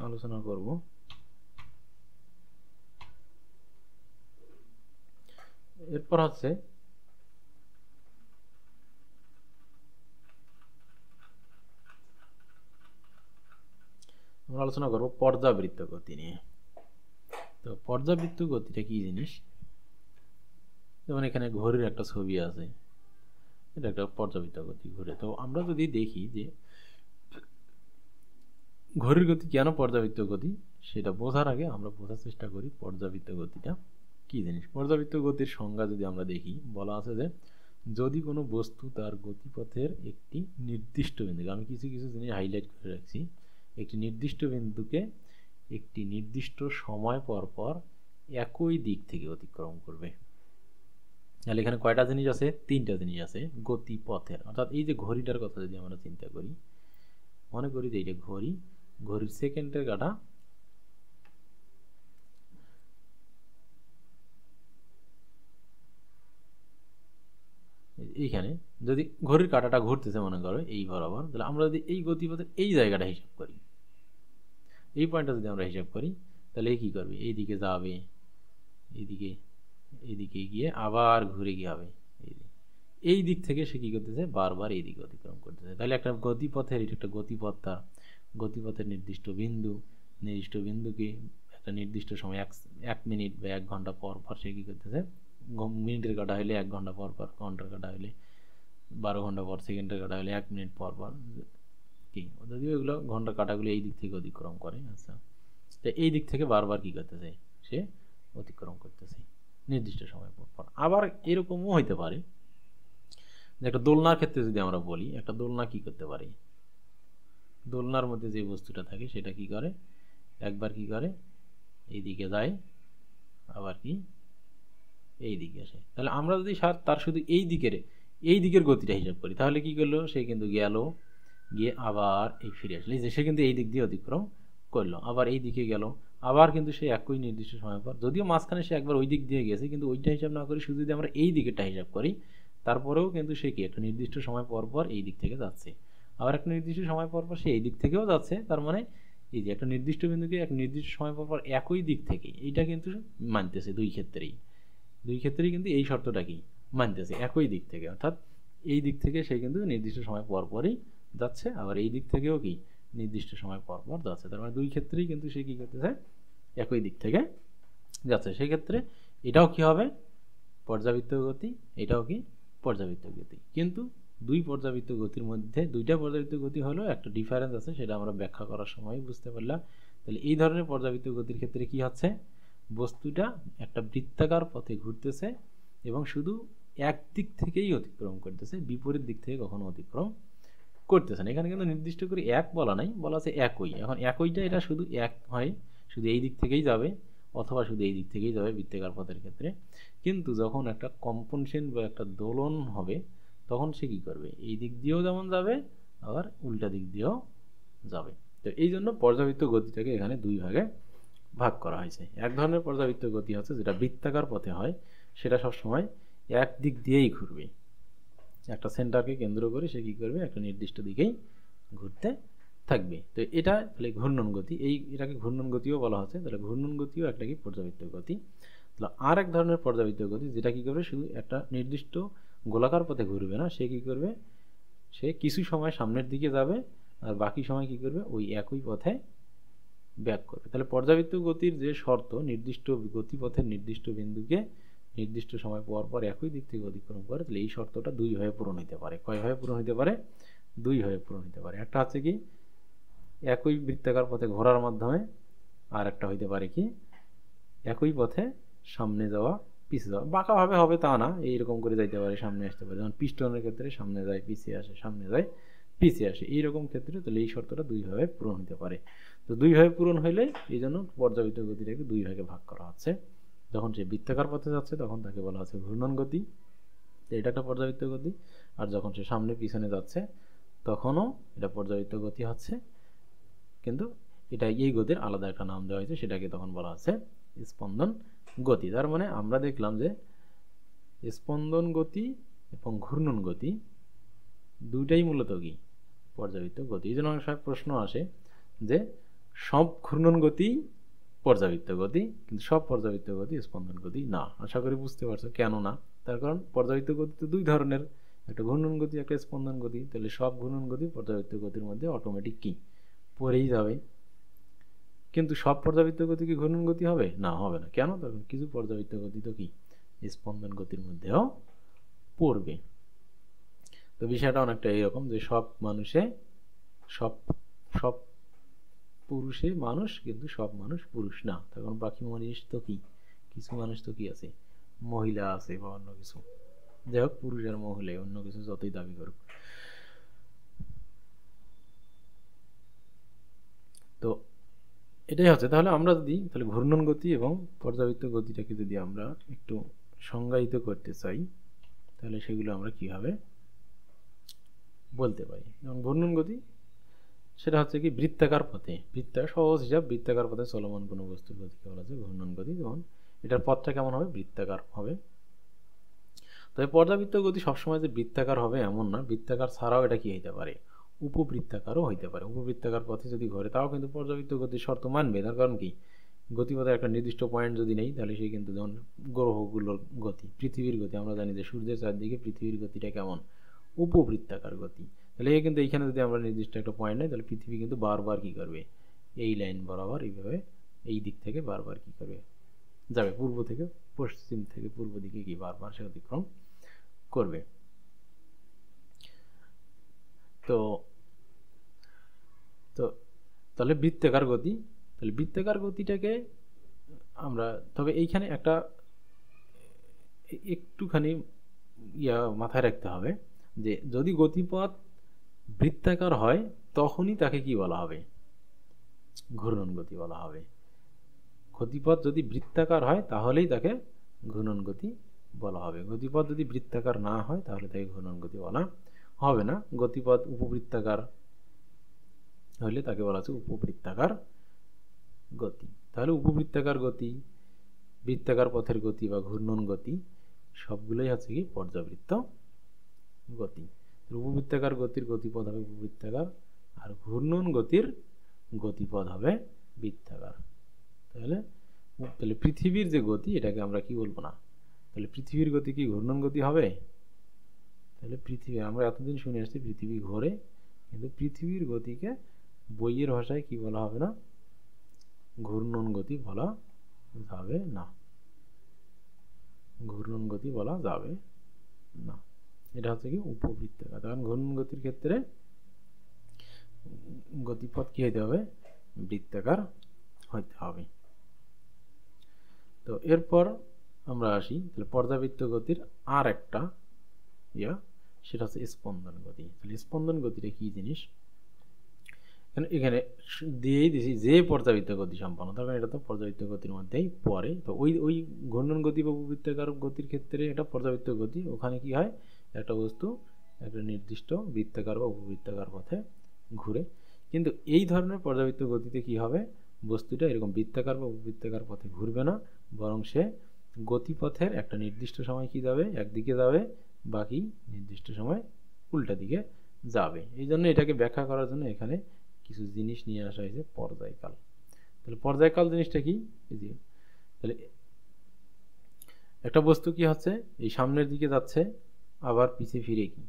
আলোচনা করব। এরপর হচ্ছে আমরা আলোচনা করব পর্যাবৃত্ত গতি নিয়ে। তো পর্যাবৃত্ত গতিটা কি জিনিস, যেমন এখানে ঘড়ির একটা ছবি আছে, এটা একটা পর্যাবৃত্ত গতি ঘুরে। তো আমরা যদি দেখি যে ঘড়ির গতি কেন পর্যাবৃত্ত গতি, সেটা বোঝার আগে আমরা বোঝার চেষ্টা করি পর্যাবৃত্ত গতিটা কি জিনিস। পর্যাবৃত্ত গতির সংজ্ঞা যদি আমরা দেখি, বলা আছে যে যদি কোনো বস্তু তার গতিপথের একটি নির্দিষ্ট বিন্দু, আমি কিছু কিছু জিনিস হাইলাইট করে রাখছি, একটি নির্দিষ্ট বিন্দুকে একটি নির্দিষ্ট সময় পর পর একই দিক থেকে অতিক্রম করবে। তাহলে এখানে কয়টা জিনিস আছে, তিনটা জিনিস আছে গতিপথের। অর্থাৎ এই যে ঘড়িটার কথা যদি আমরা চিন্তা করি, মনে করি যে এইটা ঘড়ি, ঘড়ির সেকেন্ডের কাঁটা এইখানে, যদি ঘড়ির কাঁটাটা ঘুরতেছে মনে করো এই বরাবর, তাহলে আমরা যদি এই গতিপথের এই জায়গাটা হিসাব করি, এই পয়েন্টটা যদি আমরা হিসাব করি, তাহলে কি করবে এই দিকে যাবে, এইদিকে এইদিকে গিয়ে আবার ঘুরে গিয়ে হবে এই দিক থেকে সে কি করতেছে বারবার এই দিকে অতিক্রম করতেছে। তাহলে একটা গতিপথের, এটা একটা গতিপথ, তার গতিপথের নির্দিষ্ট বিন্দু, নির্দিষ্ট বিন্দুকে একটা নির্দিষ্ট সময় এক মিনিট বা 1 ঘন্টা পর পর সে কি করতেছে, মিনিটের কাটা হলে 1 ঘন্টা পর পর, ঘন্টার কাটা হলে 12 ঘন্টা পর, সেকেন্ডের কাটা হলে 1 মিনিট পর পর, কি যদিও এগুলো ঘন্টার কাটাগুলো এই দিক থেকে অতিক্রম করে। আচ্ছা, তো এই দিক থেকে বারবার কি করতেছে সে অতিক্রম করতেছে নির্দিষ্ট সময় পর পর। আবার এরকমও হইতে পারে যে একটা দোলনার ক্ষেত্রে যদি আমরা বলি, একটা দোলনা কি করতে পারে, দোলনার মধ্যে যে বস্তুটা থাকে সেটা কি করে, একবার কি করে এইদিকে যায়, আবার কি এই দিকে আসে। তাহলে আমরা যদি তার শুধু এই দিকের গতিটা হিসাব করি, তাহলে কি করলো সে কিন্তু গেল, গিয়ে আবার এই ফিরে আসলে, যে সে কিন্তু এই দিক দিয়ে অতিক্রম করলো, আবার এই দিকে গেল, আবার কিন্তু সে একই নির্দিষ্ট সময় পর, যদিও মাঝখানে সে একবার ওই দিক দিয়ে গেছে, কিন্তু ওইটা হিসাব না করি শুধু যদি আমরা এই দিকেরটা হিসাব করি, তারপরেও কিন্তু সে কি একটা নির্দিষ্ট সময় পর পর এই দিক থেকে যাচ্ছে, আবার একটা নির্দিষ্ট সময় পর পর সে এই দিক থেকেও যাচ্ছে। তার মানে এই যে একটা নির্দিষ্ট বিন্দুকে এক নির্দিষ্ট সময় পর পর একই দিক থেকে, এইটা কিন্তু মানতেছে দুই ক্ষেত্রেই কিন্তু এই শর্তটা কি মানতেছে একই দিক থেকে। অর্থাৎ এই দিক থেকে সে কিন্তু নির্দিষ্ট সময় পর পরই যাচ্ছে, আবার এই দিক থেকেও কি নির্দিষ্ট সময় পর পর যাচ্ছে। তার মানে দুই ক্ষেত্রেই কিন্তু সে কি করতেছে একই দিক থেকে যাচ্ছে। সেক্ষেত্রে এটাও কি হবে পর্যাবৃত্ত গতি, এটাও কি পর্যাবৃত্ত গতি। কিন্তু দুই পর্যাবৃত্ত গতির মধ্যে, দুইটা পর্যাবৃত্ত গতি হলেও একটা ডিফারেন্স আছে, সেটা আমরা ব্যাখ্যা করার সময় বুঝতে পারলাম। তাহলে এই ধরনের পর্যাবৃত্ত গতির ক্ষেত্রে কি হচ্ছে, বস্তুটা একটা বৃত্তাকার পথে ঘুরতেছে এবং শুধু এক দিক থেকেই অতিক্রম করতেছে, বিপরীত দিক থেকে কখনো অতিক্রম করতেছে না। এখানে কিন্তু নির্দিষ্ট করে এক বলা নাই, বলা আছে একই। এখন একইটা এটা শুধু এক হয়, শুধু এই দিক থেকেই যাবে অথবা শুধু এই দিক থেকেই যাবে বৃত্তাকার পথের ক্ষেত্রে। কিন্তু যখন একটা কম্পনশন বা একটা দোলন হবে, তখন সে কি করবে, এই দিক দিয়েও যেমন যাবে আবার উল্টা দিক দিয়েও যাবে। তো এই জন্য পর্যাবৃত্ত গতিটাকে এখানে দুই ভাগে ভাগ করা হয়েছে। এক ধরনের পর্যাবৃত্ত গতি হচ্ছে যেটা বৃত্তাকার পথে হয়, সেটা সবসময় এক দিক দিয়েই ঘুরবে, একটা সেন্টারকে কেন্দ্র করে সে কি করবে, একটা নির্দিষ্ট দিকেই ঘুরতে থাকবে। তো এটা তাহলে ঘূর্ণন গতি, এটাকে ঘূর্ণন গতিও বলা হচ্ছে। তাহলে ঘূর্ণন গতিও একটা কি পর্যাবৃত্ত গতি। তাহলে আর এক ধরনের পর্যাবৃত্ত গতি যেটা কি করবে, শুধু একটা নির্দিষ্ট গোলাকার পথে ঘুরবে না, সে কি করবে, সে কিছু সময় সামনের দিকে যাবে আর বাকি সময় কি করবে, ওই একই পথে ব্যাক করবে। তাহলে পর্যাবৃত্ত গতির যে শর্ত, নির্দিষ্ট গতিপথের নির্দিষ্ট বিন্দুকে নির্দিষ্ট সময় পর পর একই দিক থেকে অতিক্রম করে, তাহলে এই শর্তটা দুই ভাবে পূরণ হতে পারে। কয়ভাবে পূরণ হতে পারে, দুই ভাবে পূরণ হতে পারে। একটা হচ্ছে কি একই বৃত্তাকার পথে ঘোরার মাধ্যমে, আর একটা হইতে পারে কি একই পথে সামনে যাওয়া পিছিয়ে যাওয়া। বাঁকাভাবে হবে তা না, এইরকম করে যাইতে পারে, সামনে আসতে পারে। যেমন পিস্টনের ক্ষেত্রে সামনে যায় পিছিয়ে আসে, সামনে যায় পিছিয়ে আসে, এইরকম ক্ষেত্রে তাহলে এই শর্তটা দুই ভাবে পূরণ হতে পারে। তো দুই ভাবে পূরণ হইলে এই জন্য পর্যাবৃত্ত গতিটাকে দুই ভাগে ভাগ করা হচ্ছে। যখন সে বৃত্তাকার পথে যাচ্ছে তখন তাকে বলা হচ্ছে ঘূর্ণন গতি, এটা একটা পর্যাবৃত্ত গতি। আর যখন সে সামনে পিছনে যাচ্ছে তখনও এটা পর্যাবৃত্ত গতি হচ্ছে, কিন্তু এটা এই গতির আলাদা একটা নাম দেওয়া হয়েছে, সেটাকে তখন বলা হচ্ছে স্পন্দন গতি। তার মানে আমরা দেখলাম যে স্পন্দন গতি এবং ঘূর্ণন গতি দুইটাই মূলত কি পর্যাবৃত্ত গতি। এই জন্য অনেক সময় প্রশ্ন আসে যে সব ঘূর্ণন গতি পর্যাবৃত্ত গতি, কিন্তু সব পর্যাবৃত্ত গতি স্পন্দন গতি না। আশা করি বুঝতে পারছো কেন না। তার কারণ পর্যাবৃত্ত গতি তো দুই ধরনের, একটা ঘূর্ণন গতি, একটা স্পন্দন গতি। তাহলে সব ঘূর্ণন গতি পর্যাবৃত্ত গতির মধ্যে অটোমেটিক কি পড়েই যাবে। কিন্তু সব পর্যাবৃত্ত গতি কি ঘূর্ণন গতি হবে না, হবে না। কেন, তখন কিছু পর্যাবৃত্ত গতি তো কি স্পন্দন গতির মধ্যেও পড়বে। তো বিষয়টা অনেকটা এইরকম যে সব মানুষে সব সব পুরুষে মানুষ, কিন্তু সব মানুষ পুরুষ না। তখন বাকি মানুষ তো কি, কিছু মানুষ তো কি আছে, মহিলা আছে বা অন্য কিছু। যাই হোক, পুরুষ আর মহিলা অন্য কিছু যতই দাবি করুক। তো এটাই হচ্ছে। তাহলে আমরা যদি তাহলে ঘূর্ণন গতি এবং পর্যাবৃত্ত গতিটাকে যদি আমরা একটু সংজ্ঞায়িত করতে চাই, তাহলে সেগুলো আমরা কিভাবে বলতে পারি। যেমন ঘূর্ণন গতি সেটা হচ্ছে কি বৃত্তাকার পথে, সহজ হিসাব, বৃত্তাকার পথে চলমান কোনো বস্তুর গতিকে বলা যায় ঘূর্ণন গতি। যেমন এটার পথটা কেমন হবে, বৃত্তাকার হবে। তবে পর্যাবৃত্ত গতি সবসময় যে বৃত্তাকার হবে এমন না, বৃত্তাকার ছাড়াও এটা কি হইতে পারে, উপবৃত্তাকারও হইতে পারে। উপবৃত্তাকার পথে যদি ঘোরে তাও কিন্তু পর্যাবৃত্ত গতির শর্ত মানবে। তার কারণ কি, গতিপথের একটা নির্দিষ্ট পয়েন্ট যদি নেই, তাহলে সে কিন্তু যেমন গ্রহগুলোর গতি, পৃথিবীর গতি, আমরা জানি যে সূর্যের চারদিকে পৃথিবীর গতিটা কেমন, উপবৃত্তাকার গতি। তাহলে এ কিন্তু এইখানে যদি আমরা নির্দিষ্ট একটা পয়েন্ট নেই, তাহলে পৃথিবী কিন্তু বারবার কি করবে, এই লাইন বরাবর এইভাবে এই দিক থেকে বারবার কি করবে, যাবে, পূর্ব থেকে পশ্চিম থেকে পূর্ব দিকে কি বারবার সে অতিক্রম করবে। তো তো তাহলে বৃত্তাকার গতি, তাহলে বৃত্তাকার গতিটাকে আমরা, তবে এইখানে একটা একটুখানি মাথায় রাখতে হবে যে যদি গতিপথ বৃত্তাকার হয় তখনই তাকে কি বলা হবে, ঘূর্ণন গতি বলা হবে। গতিপথ যদি বৃত্তাকার হয় তাহলেই তাকে ঘূর্ণন গতি বলা হবে। গতিপথ যদি বৃত্তাকার না হয় তাহলে তাকে ঘূর্ণন গতি বলা হবে না। গতিপথ উপবৃত্তাকার হলে তাকে বলা হচ্ছে উপবৃত্তাকার গতি। তাহলে উপবৃত্তাকার গতি, বৃত্তাকার পথের গতি বা ঘূর্ণন গতি সবগুলোই হচ্ছে কি পর্যাবৃত্ত গতি। উপবৃত্তাকার গতির গতিপথ হবে উপবৃত্তাকার, আর ঘূর্ণন গতির গতিপথ হবে বৃত্তাকার। তাহলে তাহলে পৃথিবীর যে গতি এটাকে আমরা কি বলবো না, তাহলে পৃথিবীর গতি কি ঘূর্ণন গতি হবে? তাহলে পৃথিবী, আমরা এতদিন শুনে আসছি পৃথিবী ঘোরে, কিন্তু পৃথিবীর গতিকে বইয়ের ভাষায় কি বলা হবে না, ঘূর্ণন গতি বলা যাবে না। ঘূর্ণন গতি বলা যাবে না। এটা হচ্ছে কি উপবৃত্তাকার। কারণ ঘূর্ণন গতির ক্ষেত্রে গতিপথ কি হতে হবে? বৃত্তাকার হতে হবে। তো এরপর আমরা আসি তাহলে পর্যাবৃত্ত গতির আর একটা সেটা হচ্ছে স্পন্দন গতি। তাহলে স্পন্দন গতিটা কি জিনিস? এখানে দিয়েই দিছি যে পর্যাবৃত্ত গতি সম্পন্ন, তার কারণ এটা তো পর্যাবৃত্ত গতির মধ্যেই পড়ে। তো ওই ঘূর্ণন গতি বা উপবৃত্তাকার গতির ক্ষেত্রে এটা পর্যাবৃত্ত গতি। ওখানে কি হয়? একটা বস্তু একটা নির্দিষ্ট বৃত্তাকার বা উপবৃত্তাকার পথে ঘুরে। কিন্তু এই ধরনের পর্যাবৃত্ত গতিতে কি হবে? বস্তুটা এরকম বৃত্তাকার বা উপবৃত্তাকার পথে ঘুরবে না, বরং সে গতিপথের একটা নির্দিষ্ট সময় কি যাবে? একদিকে যাবে, বাকি নির্দিষ্ট সময় উল্টা দিকে যাবে। এই জন্য এটাকে ব্যাখ্যা করার জন্য এখানে কিছু জিনিস নিয়ে আসা হয়েছে, পর্যায়কাল। তাহলে পর্যায়কাল জিনিসটা কি? তাহলে একটা বস্তু কি হচ্ছে? এই সামনের দিকে যাচ্ছে, আবার পিছিয়ে ফিরে কি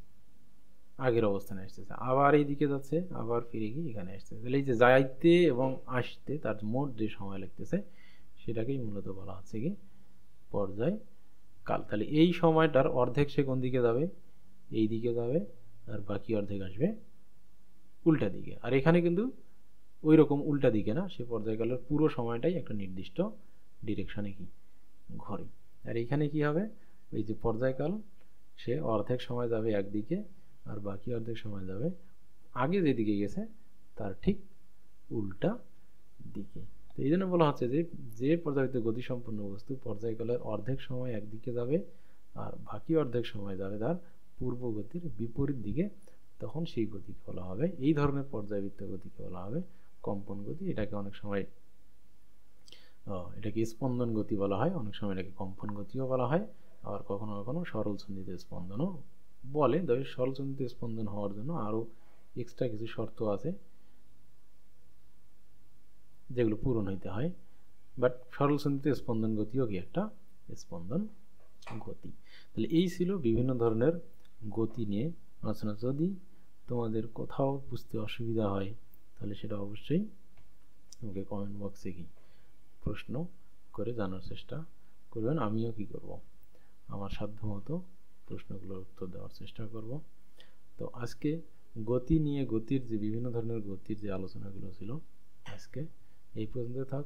আগের অবস্থানে আসতেছে, আবার এই দিকে যাচ্ছে, আবার ফিরে গিয়ে এখানে আসতেছে। তাহলে এই যে যাইতে এবং আসতে তার মোট যে সময় লাগতেছে সেটাকেই মূলত বলা হচ্ছে কি পর্যায়কাল। তাহলে এই সময়টার অর্ধেক সে কোন দিকে যাবে? এই দিকে যাবে, আর বাকি অর্ধেক আসবে উল্টা দিকে। আর এখানে কিন্তু ওই রকম উল্টা দিকে না, সে পর্যায়কালের পুরো সময়টাই একটা নির্দিষ্ট ডিরেকশনে কি ঘোরে। আর এইখানে কি হবে? ওই যে পর্যায়কাল, সে অর্ধেক সময় যাবে একদিকে, আর বাকি অর্ধেক সময় যাবে আগে যেদিকে গেছে তার ঠিক উল্টা দিকে। তো এই জন্য বলা হচ্ছে যে যে পর্যাবৃত্ত গতিসম্পন্ন বস্তু পর্যায়কালের অর্ধেক সময় একদিকে যাবে আর বাকি অর্ধেক সময় যাবে তার পূর্ব গতির বিপরীত দিকে, তখন সেই গতিকে বলা হবে, এই ধরনের পর্যাবৃত্ত গতিকে বলা হবে কম্পন গতি। এটাকে অনেক সময় এটাকে স্পন্দন গতি বলা হয়, অনেক সময় এটাকে কম্পন গতিও বলা হয়, আবার কখনো কখনো সরল সন্ধিত স্পন্দনও বলে। তবে সরল সন্ধিত স্পন্দন হওয়ার জন্য আরো এক্সট্রা কিছু শর্ত আছে যেগুলো পূরণ হইতে হয়। বাট সরল সন্ধিত স্পন্দন গতিও কি একটা স্পন্দন গতি। তাহলে এই ছিল বিভিন্ন ধরনের গতি নিয়ে আলোচনা। যদি তোমাদের কোথাও বুঝতে অসুবিধা হয় তাহলে সেটা অবশ্যই আমাকে কমেন্ট বক্সে কি প্রশ্ন করে জানার চেষ্টা করবেন। আমিও কি করব, আমার সাধ্যমতো প্রশ্নগুলোর উত্তর দেওয়ার চেষ্টা করব। তো আজকে গতি নিয়ে, গতির যে বিভিন্ন ধরনের গতির যে আলোচনাগুলো ছিল আজকে এই পর্যন্ত থাক।